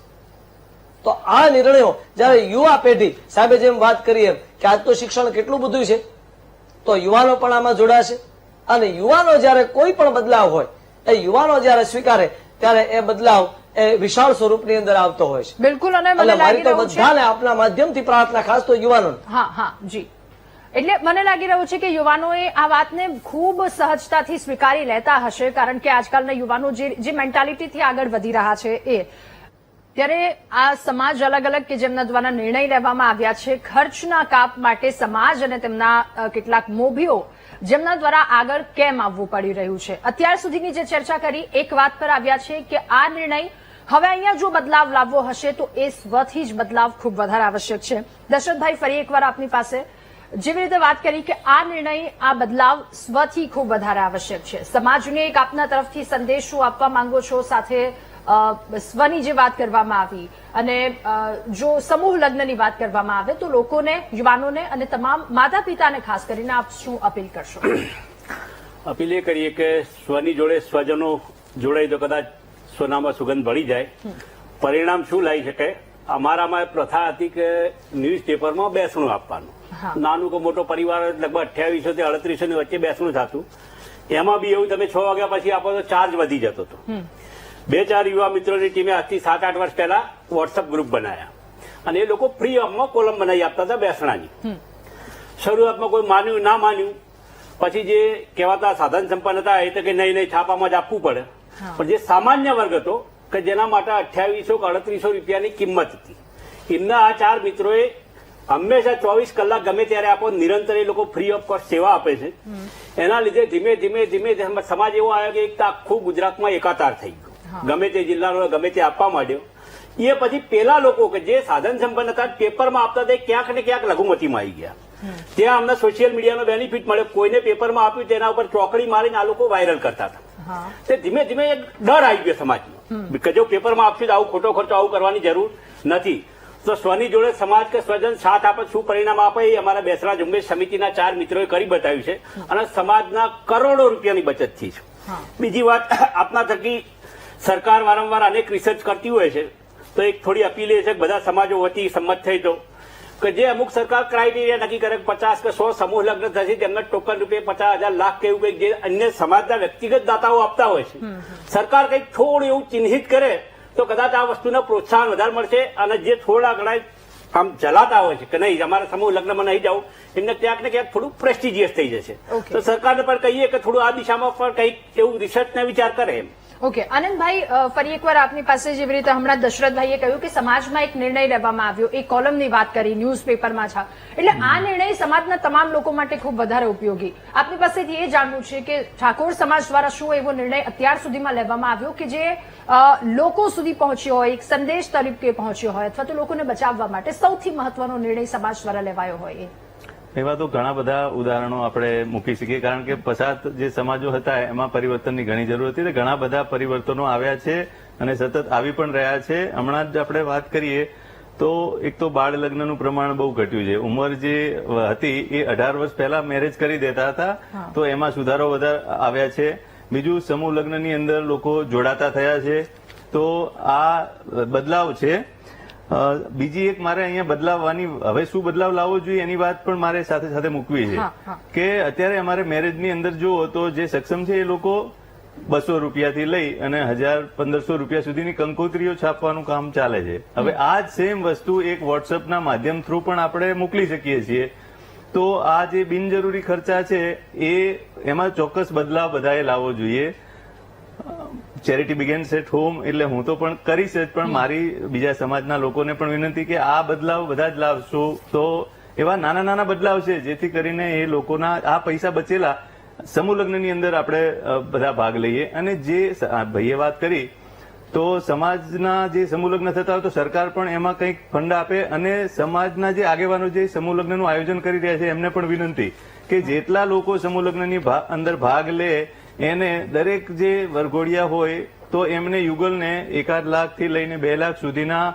તો આ નિર્ણયો જયારે યુવા પેઢી, સાહેબે જેમ વાત કરી એમ કે આજ તો શિક્ષણ કેટલું બધું છે, તો યુવાનો પણ આમાં જોડાશે. અને યુવાનો જયારે કોઈ પણ બદલાવ હોય એ યુવાનો જયારે સ્વીકારે ત્યારે એ બદલાવ એ વિશાળ સ્વરૂપની અંદર આવતો હોય છે. બિલકુલ. અને મને એટલે મારી લાગી તો રહ્યું છે બધાને આપના માધ્યમથી પ્રાર્થના, ખાસ તો યુવાનો. હા જી, એટલે મને લાગી રહ્યું છે કે યુવાનોએ આ વાતને ખૂબ સહજતાથી સ્વીકારી લેતા હશે, કારણ કે આજકાલના યુવાનો જે મેન્ટાલિટીથી આગળ વધી રહ્યા છે એ. ત્યારે આ સમાજ અલગ અલગ કે જેમના દ્વારા નિર્ણય લેવામાં આવ્યા છે ખર્ચના કાપ માટે, સમાજ અને તેમના કેટલાક મોભીઓ જેમના દ્વારા આગળ કેમ આવવું પડી રહ્યું છે. અત્યાર સુધીની જે ચર્ચા કરી એક વાત પર આવ્યા છે કે આ નિર્ણય હવે અહીંયા જો બદલાવ લાવવો હશે તો એ સ્વથી જ બદલાવ ખૂબ વધારે આવશ્યક છે. દશરથભાઈ, ફરી એકવાર આપની પાસે જેવી રીતે વાત કરી કે આ નિર્ણય, આ બદલાવ સ્વથી ખૂબ વધારે આવશ્યક છે. સમાજને એક આપના તરફથી સંદેશો આપવા માંગો છો, સાથે સ્વની જે વાત કરવામાં આવી અને જો સમૂહ લગ્નની વાત કરવામાં આવે તો લોકોને, યુવાનોને અને તમામ માતા પિતાને ખાસ કરીને આપ શું અપીલ કરશો? અપીલ એ કરીએ કે સ્વની જોડે સ્વજનો જોડાઈ તો કદાચ સોનામાં સુગંધ ભળી જાય. પરિણામ શું લાવી શકે? અમારામાં પ્રથા હતી કે ન્યૂઝપેપરમાં બેસણું આપવાનું. નાનું કે મોટો પરિવાર લગભગ 2800 થી 3800 ની વચ્ચે બેસણું થતું. એમાં બી એવું તમે 6 વાગ્યા પછી આપો તો ચાર્જ વધી જતો હતો. 2-4 યુવા મિત્રોની ટીમે આજથી 7-8 વર્ષ પહેલા વોટ્સઅપ ગ્રુપ બનાવ્યા અને એ લોકો ફ્રી ઓફમાં કોલમ બનાવી આપતા હતા બેસણાની. શરૂઆતમાં કોઈ માન્યું ના માન્યું, પછી જે કહેવાતા સાધન સંપન્ન હતા એ તો કે નહીં છાપામાં જ આપવું પડે. પણ જે સામાન્ય વર્ગ હતો કે જેના માટે 2800 કે 3800 રૂપિયાની કિંમત હતી, એમના આ 4 મિત્રોએ હંમેશા 24 કલાક ગમે ત્યારે આપો, નિરંતર એ લોકો ફ્રી ઓફ કોસ્ટ સેવા આપે છે. એના લીધે ધીમે ધીમે સમાજ એવો આવ્યો કે એક આખું ગુજરાતમાં એકાકાર થઈ ગયો. ગમે તે જિલ્લાનો ગમે તે આપવા માંડ્યો. એ પછી પેલા લોકો કે જે સાધન સંપન્ન હતા પેપરમાં આપતા હતા ક્યાંક ને ક્યાંક લઘુમતીમાં આવી ગયા. ત્યાં અમને સોશિયલ મીડિયાનો બેનિફિટ મળ્યો. કોઈને પેપરમાં આપ્યું તેના ઉપર ચોકડી મારીને આ લોકો વાયરલ કરતા હતા. તે ધીમે ધીમે એક ડર આવી ગયો સમાજમાં કે જો પેપરમાં આપશું તો આવું ખોટો ખર્ચો આવું કરવાની જરૂર નથી. તો સ્વની જોડે સમાજ કે સ્વજન સાથ આપે, શું પરિણામ આપે એ અમારા બેસણા ઝુંબેશ સમિતિના 4 મિત્રોએ કરી બતાવ્યું છે અને સમાજના કરોડો રૂપિયાની બચત થઈ છે. બીજી વાત, આપના થકી સરકાર વારંવાર અનેક રિસર્ચ કરતી હોય છે, તો એક થોડી અપીલ એ છે કે બધા સમાજો વતી સંમત થઈ તો કે જે અમુક સરકાર ક્રાઇટેરિયા નક્કી કરે 50 કે 100 સમૂહ લગ્ન થશે તેમને ટોકન રૂપે 50,000 લાખ કે એવું કંઈક જે અન્ય સમાજના વ્યક્તિગત દાતાઓ આપતા હોય છે, સરકાર કંઈક થોડું એવું ચિહ્નિત કરે તો કદાચ આ વસ્તુને પ્રોત્સાહન વધારે મળશે. અને જે થોડા ઘણા આમ ચલાતા હોય છે કે નહીં અમારા સમૂહ લગ્નમાં નહીં જાવ, એમને ક્યાંક ને ક્યાંક થોડું પ્રેસ્ટિજિયસ થઈ જશે. તો સરકારને પણ કહીએ કે થોડું આ દિશામાં પણ કંઈક એવું રિસર્ચને વિચાર કરે એમ. ઓકે, આનંદભાઈ, ફરી એકવાર આપની પાસે જેવી રીતે હમણાં દશરથભાઈએ કહ્યું કે સમાજમાં એક નિર્ણય લેવામાં આવ્યો, એક કોલમની વાત કરી, ન્યૂઝપેપરમાં છે, એટલે આ નિર્ણય સમાજના તમામ લોકો માટે ખૂબ વધારે ઉપયોગી. આપની પાસેથી એ જાણવું છે કે ઠાકોર સમાજ દ્વારા શું એવો નિર્ણય અત્યાર સુધીમાં લેવામાં આવ્યો કે જે લોકો સુધી પહોંચ્યો હોય, એક સંદેશ તરીકે પહોંચ્યો હોય, અથવા તો લોકોને બચાવવા માટે સૌથી મહત્વનો નિર્ણય સમાજ દ્વારા લેવાયો હોય? એવા તો ઘણા બધા ઉદાહરણો આપણે મૂકી શકીએ, કારણ કે પછાત જે સમાજો હતા એમાં પરિવર્તનની ઘણી જરૂર હતી. ઘણા બધા પરિવર્તનો આવ્યા છે અને સતત આવી પણ રહ્યા છે. હમણાં જ આપણે વાત કરીએ તો એક તો બાળ લગ્નનું પ્રમાણ બહુ ઘટ્યું છે. ઉંમર જે હતી એ 18 વર્ષ પહેલા મેરેજ કરી દેતા હતા, તો એમાં સુધારો વધારે આવ્યા છે. બીજું, સમૂહ લગ્નની અંદર લોકો જોડાતા થયા છે, તો આ બદલાવ છે. બીજી એક મારે અહીંયા બદલાવવાની, હવે શું બદલાવ લાવવો જોઈએ એની વાત પણ મારે સાથે સાથે મૂકવી છે કે અત્યારે અમારે મેરેજની અંદર જુઓ તો જે સક્ષમ છે એ લોકો 200 રૂપિયાથી લઈ અને 1,000-1,500 રૂપિયા સુધીની કંકોત્રીઓ છાપવાનું કામ ચાલે છે. હવે આ જ સેમ વસ્તુ એક વોટ્સઅપના માધ્યમ થ્રુ પણ આપણે મોકલી શકીએ છીએ. તો આ જે બિનજરૂરી ખર્ચા છે એમાં ચોક્કસ બદલાવ બધાએ લાવવો જોઈએ. ચેરિટી બિગેન્સ એટ હોમ એટલે હું તો પણ કરીશ જ, પણ મારી બીજા સમાજના લોકોને પણ વિનંતી કે આ બદલાવ બધા જ લાવશો. તો એવા નાના નાના બદલાવ છે જેથી કરીને એ લોકોના આ પૈસા બચેલા સમૂહ લગ્નની અંદર આપણે બધા ભાગ લઈએ. અને જે ભાઈએ વાત કરી તો સમાજના જે સમૂહ લગ્ન થતા હોય તો સરકાર પણ એમાં કંઈક ફંડ આપે. અને સમાજના જે આગેવાનો જે સમૂહ લગ્નનું આયોજન કરી રહ્યા છે એમને પણ વિનંતી કે જેટલા લોકો સમૂહ લગ્નની અંદર ભાગ લે એને દરેક જે વરઘોડિયા હોય તો એમને યુગલને 1.5 લાખથી લઈને 2 લાખ સુધીના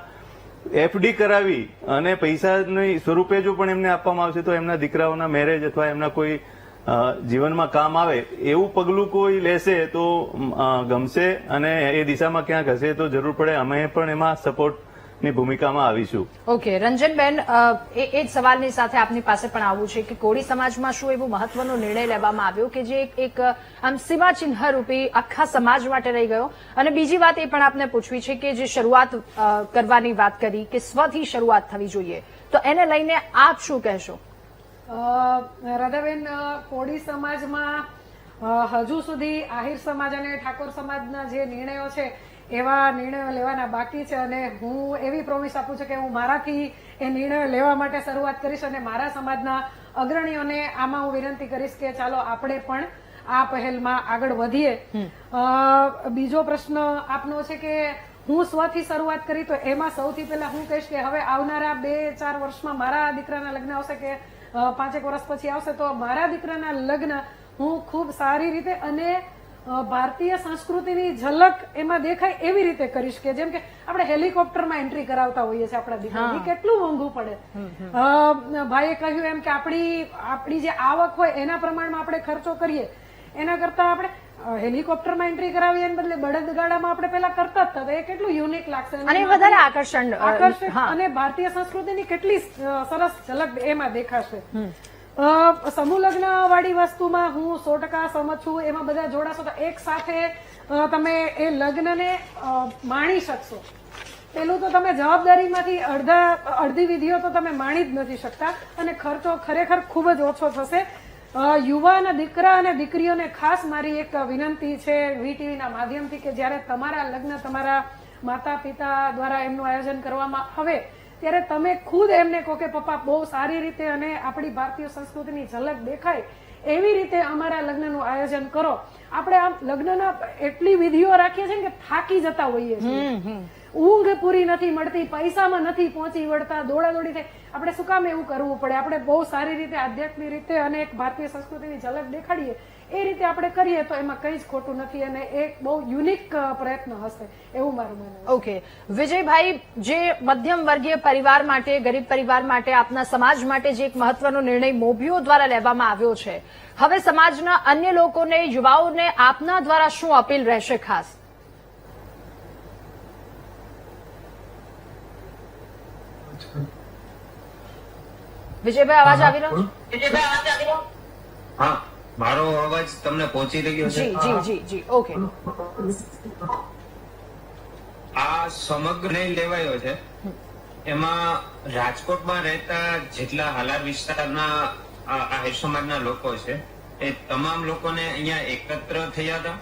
FD કરાવી અને પૈસાની સ્વરૂપે જો પણ એમને આપવામાં આવશે તો એમના દીકરાઓના મેરેજ અથવા એમના કોઈ જીવનમાં કામ આવે એવું પગલું કોઈ લેશે તો ગમશે. અને એ દિશામાં ક્યાંક હશે તો જરૂર પડે અમે પણ એમાં સપોર્ટની ભૂમિકામાં આવીશું. ઓકે, રંજનબેન, એ જ સવાલની સાથે આપની પાસે પણ આવવું છે કે કોળી સમાજમાં શું એવો મહત્વનો નિર્ણય લેવામાં આવ્યો કે જે એક આમ સીમાચિહ્ન રૂપી આખા સમાજ માટે રહી ગયો? અને બીજી વાત એ પણ આપને પૂછવી છે કે જે શરૂઆત કરવાની વાત કરી કે સ્વથી શરૂઆત થવી જોઈએ, તો એને લઈને આપ શું કહેશો? રાધાબેન, કોળી સમાજમાં હજુ સુધી આહિર સમાજ અને ઠાકોર સમાજના જે નિર્ણયો છે એવા નિર્ણયો લેવાના બાકી છે. અને હું એવી પ્રોમિસ આપું છું કે હું મારાથી એ નિર્ણયો લેવા માટે શરૂઆત કરીશ અને મારા સમાજના અગ્રણીઓને આમાં હું વિનંતી કરીશ કે ચાલો આપણે પણ આ પહેલમાં આગળ વધીએ. બીજો પ્રશ્ન આપનો છે કે હું સ્વથી શરૂઆત કરી, તો એમાં સૌથી પહેલા હું કહીશ કે હવે આવનારા 2-4 વર્ષમાં મારા દીકરાના લગ્ન આવશે કે 5 વર્ષ પછી આવશે, તો મારા દીકરાના લગ્ન હું ખૂબ સારી રીતે અને ભારતીય સંસ્કૃતિની ઝલક એમાં દેખાય એવી રીતે કરીશ કે જેમ કે આપણે હેલિકોપ્ટરમાં એન્ટ્રી કરાવતા હોઈએ છીએ આપણા દીકરાની, કેટલું મોંઘું પડે. ભાઈએ કહ્યું એમ કે આપણી જે આવક હોય એના પ્રમાણમાં આપણે ખર્ચો કરીએ એના કરતા આપણે હેલિકોપ્ટરમાં એન્ટ્રી કરાવીએ એને બદલે બળદગાડામાં આપણે પેલા કરતા જ હતા. એ કેટલું યુનિક લાગશે અને વધારે આકર્ષક અને ભારતીય સંસ્કૃતિની કેટલી સરસ ઝલક એમાં દેખાશે. સમૂહ લગ્ન વાળી વસ્તુમાં હું 100% સહમત છું. એમાં બધા જોડાશો તો એક સાથે તમે એ લગ્નને માણી શકશો. પેલું તો તમે જવાબદારીમાંથી અડધી વિધિઓ તો તમે માણી જ નથી શકતા અને ખર્ચો ખરેખર ખૂબ જ ઓછો થશે. યુવાન દીકરા અને દીકરીઓને ખાસ મારી એક વિનંતી છે VTVના માધ્યમથી કે જ્યારે તમારા લગ્ન તમારા માતા પિતા દ્વારા એમનું આયોજન કરવામાં આવે ત્યારે તમે ખુદ એમને કહો કે પપ્પા બહુ સારી રીતે અને આપણી ભારતીય સંસ્કૃતિની ઝલક દેખાય એવી રીતે અમારા લગ્નનું આયોજન કરો. આપણે આમ લગ્નના એટલી વિધિઓ રાખીએ છીએ કે થાકી જતા હોઈએ છીએ, ઊંઘ પૂરી નથી મળતી, પૈસામાં નથી પહોંચી વળતા, દોડાદોડી થાય. આપણે શું કામ એવું કરવું પડે? આપણે બહુ સારી રીતે આધ્યાત્મિક રીતે અને એક ભારતીય સંસ્કૃતિની ઝલક દેખાડીએ એ રીતે આપણે કરીએ તો એમાં કંઈ જ ખોટું નથી અને એક બહુ યુનિક પ્રયત્ન હશે એવું મારું માનવું. ઓકે, વિજયભાઈ, જે મધ્યમ વર્ગીય પરિવાર માટે, ગરીબ પરિવાર માટે, આપના સમાજ માટે જે એક મહત્વનો નિર્ણય મોભીઓ દ્વારા લેવામાં આવ્યો છે, હવે સમાજના અન્ય લોકોને, યુવાઓને આપના દ્વારા શું અપીલ રહેશે ખાસ? વિજયભાઈ અવાજ આવી રહ્યો છે? હા, મારો અવાજ તમને પહોંચી રહ્યો છે? જી જી જી જી ઓકે. આ સમગ્ર નિર્ણય લેવાયો છે એમાં રાજકોટમાં રહેતા જેટલા હાલાર વિસ્તારના આહિર સમાજના લોકો છે એ તમામ લોકોને અહીંયા એકત્ર થયા હતા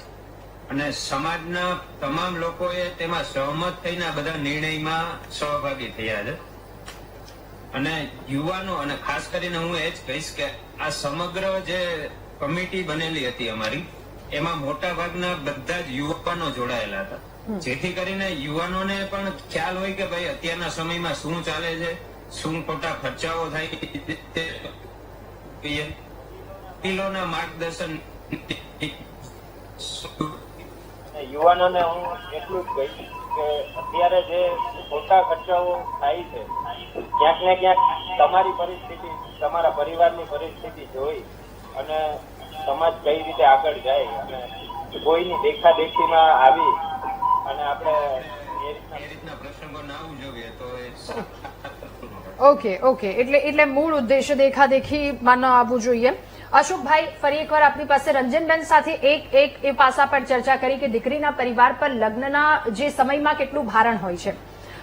અને સમાજના તમામ લોકોએ તેમાં સહમત થઈને આ બધા નિર્ણયમાં સહભાગી થયા છે. અને યુવાનો, અને ખાસ કરીને હું એ જ કહીશ કે આ સમગ્ર જે કમિટી બનેલી હતી અમારી, એમાં મોટા ભાગના બધા જ યુવાનો જોડાયેલા હતા, જેથી કરીને યુવાનોને પણ ખ્યાલ હોય કે ભાઈ અત્યારના સમયમાં શું ચાલે છે, શું ખોટા ખર્ચાઓ થાય છે. વકીલોના માર્ગદર્શન. યુવાનોને હું એટલું જ કહીશ કે અત્યારે જે ખોટા ખર્ચાઓ થાય છે, ક્યાંક ને ક્યાંક તમારી પરિસ્થિતિ, તમારા પરિવારની પરિસ્થિતિ જોઈ અને સમાજ કઈ રીતે આગળ જાય અને કોઈની દેખાદેખીમાં આવી અને આપણે એ રીતના પ્રસંગો ના ઉજવીએ તો એ ઓકે ઓકે એટલે મૂળ ઉદ્દેશ્ય દેખાદેખીમાં ન આવવું જોઈએ. અશોકભાઈ, ફરી એકવાર આપની પાસે રંજનબેન સાથે એક એ પાસા પર ચર્ચા કરી કે દીકરીના પરિવાર પર લગ્નના જે સમયમાં કેટલું ભારણ હોય છે.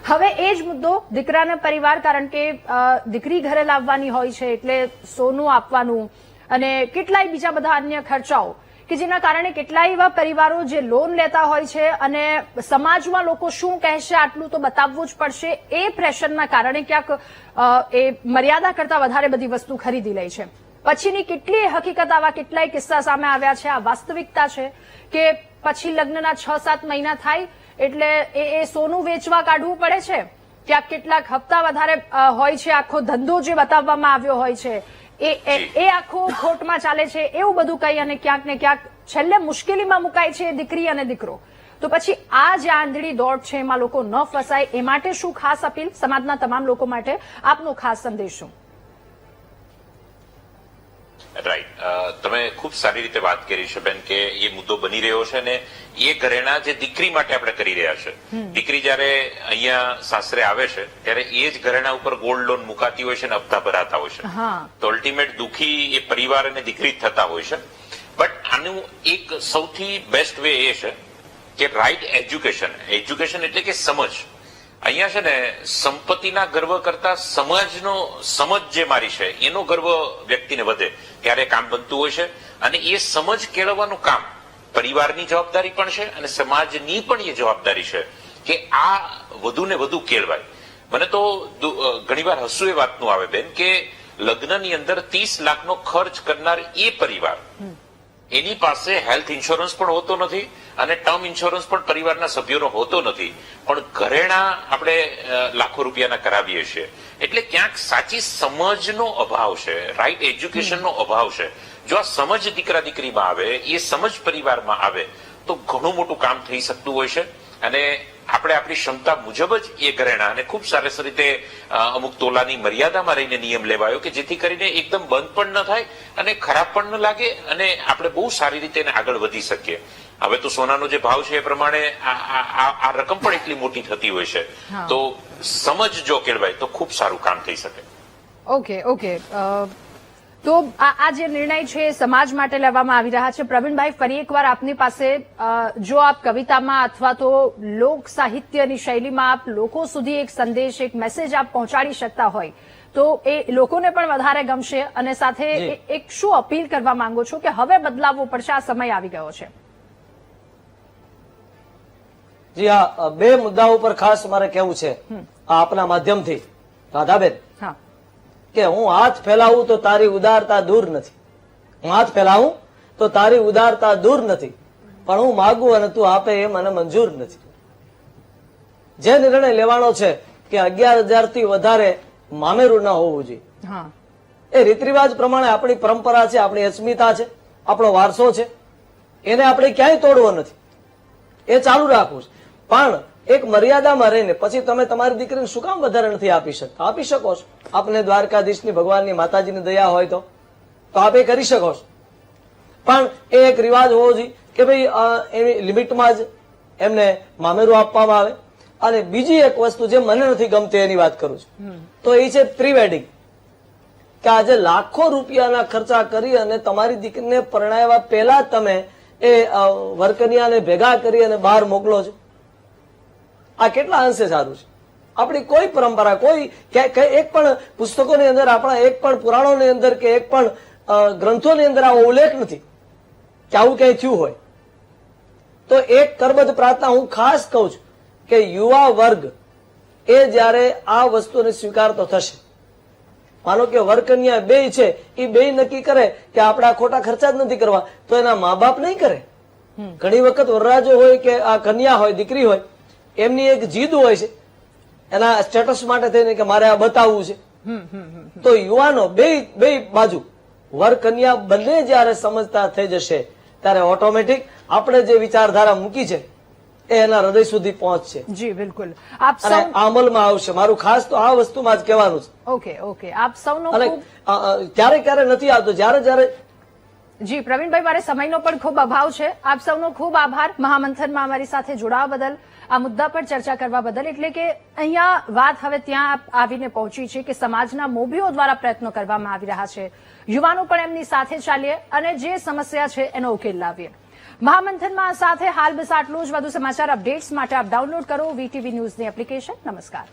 હવે એ જ મુદ્દો દીકરાના પરિવાર, કારણ કે દીકરી ઘરે લાવવાની હોય છે એટલે સોનું આપવાનું અને કેટલાય બીજા બધા અન્ય ખર્ચાઓ કે જેના કારણે કેટલાય એવા પરિવારો જે લોન લેતા હોય છે અને સમાજમાં લોકો શું કહેશે આટલું તો બતાવવું જ પડશે, એ પ્રેશરના કારણે ક્યાંક એ મર્યાદા કરતા વધારે બધી વસ્તુ ખરીદી લે છે. પછીની કેટલી હકીકત, આવા કેટલાય કિસ્સા સામે આવ્યા છે. આ વાસ્તવિકતા છે કે પછી લગ્નના 6-7 મહિના થાય એટલે એ સોનું વેચવા કાઢવું પડે છે. ક્યાંક કેટલાક હપ્તા વધારે હોય છે. આખો ધંધો જે બતાવવામાં આવ્યો હોય છે એ આખો ખોટમાં ચાલે છે. એવું બધું કહી અને ક્યાંક ને ક્યાંક છેલ્લે મુશ્કેલીમાં મુકાય છે દીકરી અને દીકરો. તો પછી આ જે આંધળી દોડ છે એમાં લોકો ન ફસાય એ માટે શું ખાસ અપીલ સમાજના તમામ લોકો માટે, આપનો ખાસ સંદેશ શું? રાઈટ, તમે ખૂબ સારી રીતે વાત કરી છે બેન કે એ મુદ્દો બની રહ્યો છે ને એ ઘરેણા જે દીકરી માટે આપણે કરી રહ્યા છે. દીકરી જયારે અહીંયા સાસરે આવે છે ત્યારે એ જ ઘરેણા ઉપર ગોલ્ડ લોન મુકાતી હોય છે અને હપ્તા ભરાતા હોય છે. તો અલ્ટિમેટ દુખી એ પરિવાર અને દીકરી જ થતા હોય છે. બટ આનું એક સૌથી બેસ્ટ વે એ છે કે રાઈટ એજ્યુકેશન. એજ્યુકેશન એટલે કે સમજ. અહીંયા છે ને સંપત્તિના ગર્વ કરતા સમજ જે મારી છે એનો ગર્વ વ્યક્તિને વધે ત્યારે કામ બનતું હોય છે. અને એ સમજ કેળવવાનું કામ પરિવારની જવાબદારી પણ છે અને સમાજની પણ એ જવાબદારી છે કે આ વધુ ને વધુ કેળવાય. મને તો ઘણીવાર હસવું એ વાતનું આવે બેન કે લગ્નની અંદર 30 લાખનો ખર્ચ કરનાર એ પરિવાર, એની પાસે હેલ્થ ઇન્સ્યોરન્સ પણ હોતો નથી અને ટર્મ ઇન્સ્યોરન્સ પણ પરિવારના સભ્યોનો હોતો નથી, પણ ઘરેણા આપણે લાખો રૂપિયાના કરાવીએ છીએ. એટલે ક્યાંક સાચી સમજનો અભાવ છે, રાઈટ એજ્યુકેશનનો અભાવ છે. જો આ સમજ દીકરા દીકરીમાં આવે, એ સમજ પરિવારમાં આવે તો ઘણું મોટું કામ થઈ શકતું હોય છે. અને આપણે આપણી ક્ષમતા મુજબ જ એ ઘરેણા અને ખૂબ સરસ રીતે અમુક તોલાની મર્યાદામાં રહીને નિયમ લેવાયો કે જેથી કરીને એકદમ બંધ પણ ન થાય અને ખરાબ પણ ન લાગે અને આપણે બહુ સારી રીતે એને આગળ વધી શકીએ. હવે તો સોનાનો જે ભાવ છે એ પ્રમાણે આ રકમ પણ એટલી મોટી થતી હોય છે. તો સમજ જો કેળવાય તો ખૂબ સારું કામ થઈ શકે. ઓકે તો આ જે નિર્ણય છે એ સમાજ માટે લેવામાં આવી રહ્યા છે. પ્રવીણભાઈ, ફરી એકવાર આપની પાસે, જો આપ કવિતામાં અથવા તો લોક સાહિત્યની શૈલીમાં આપ લોકો સુધી એક સંદેશ, એક મેસેજ આપ પહોંચાડી શકતા હોય તો એ લોકોને પણ વધારે ગમશે. અને સાથે એક શું અપીલ કરવા માંગો છો કે હવે બદલાવવો પડશે, આ સમય આવી ગયો છે? જી હા, 2 મુદ્દાઓ પર ખાસ મારે કહેવું છે આપના માધ્યમથી. રાધાબેન, કે હું હાથ ફેલાવું તો તારી ઉદારતા દૂર નથી. હું હાથ ફેલાવું તો તારી ઉદારતા દૂર નથી, પણ હું માગું અને તું આપે એ મને મંજૂર નથી. જે નિર્ણય લેવાનો છે કે 11,000 થી વધારે મામેરું ન હોવું જોઈએ, એ રીત રિવાજ પ્રમાણે આપણી પરંપરા છે, આપણી અસ્મિતા છે, આપણો વારસો છે, એને આપણે ક્યાંય તોડવો નથી, એ ચાલુ રાખવું છે. પણ એક મર્યાદામાં રહીને પછી તમે તમારી દીકરીને શું કામ વધારે નથી આપી શકતા? આપી શકો છો. આપને દ્વારકાધીશની, ભગવાનની, માતાજીની દયા હોય તો આપ એ કરી શકો છો. પણ એ એક રિવાજ હોવો જોઈએ કે ભાઈ એની લિમિટમાં જ એમને મામેરું આપવામાં આવે. અને બીજી એક વસ્તુ જે મને નથી ગમતી એની વાત કરું છું તો એ છે પ્રી વેડિંગ. કે આજે લાખો રૂપિયાના ખર્ચા કરી અને તમારી દીકરીને પરણાવ્યા પહેલા તમે એ વરકન્યાને ભેગા કરી અને બહાર મોકલો છો? આ કેટલા અંશે સારું છે? આપણી કોઈ પરંપરા, કોઈ એક પણ પુસ્તકોની અંદર, આપણા એક પણ પુરાણોની અંદર કે એક પણ ગ્રંથોની અંદર આવો ઉલ્લેખ નથી કે આવું ક્યાંય થયું હોય. તો એક કરબદ્ધ પ્રાર્થના હું ખાસ કહું છું કે યુવા વર્ગ એ જયારે આ વસ્તુને સ્વીકારતો થશે, માનો કે વરકન્યા બે છે, એ બે નક્કી કરે કે આપણે આ ખોટા ખર્ચા જ નથી કરવા, તો એના મા બાપ નહીં કરે. ઘણી વખત વરરાજો હોય કે આ કન્યા હોય, દીકરી હોય, એમની એક જીદ હોય છે એના સ્ટેટસ માટે થઈને કે મારે આ બતાવવું છે. તો યુવાનો બે બાજુ વર કન્યા બંને જયારે સમજતા થઈ જશે ત્યારે ઓટોમેટિક આપણે જે વિચારધારા મૂકી છે એ એના હૃદય સુધી પહોંચશે જી બિલકુલ. આપ અને સૌ અમલમાં આવશે. મારું ખાસ તો આ વસ્તુમાં જ કહેવાનું છે. ઓકે આપ સૌનો અને ખૂબ ક્યારે નથી આવતો, જયારે જી પ્રવીણભાઈ, મારે સમયનો પણ ખૂબ અભાવ છે. આપ સૌનો ખૂબ આભાર મહામંથનમાં અમારી સાથે જોડાવા બદલ, આ મુદ્દા પર ચર્ચા કરવા બદલ. એટલે કે અહીંયા વાત હવે ત્યાં આવીને પહોંચી છે કે સમાજના મોભીઓ દ્વારા પ્રયત્નો કરવામાં આવી રહ્યા છે, યુવાનો પણ એમની સાથે ચાલીએ અને જે સમસ્યા છે એનો ઉકેલ લાવીએ. મહામંથનમાં સાથે હાલ બસ આટલું જ. વધુ સમાચાર અપડેટ્સ માટે આપ ડાઉનલોડ કરો VTV ન્યૂઝની એપ્લિકેશન. નમસ્કાર.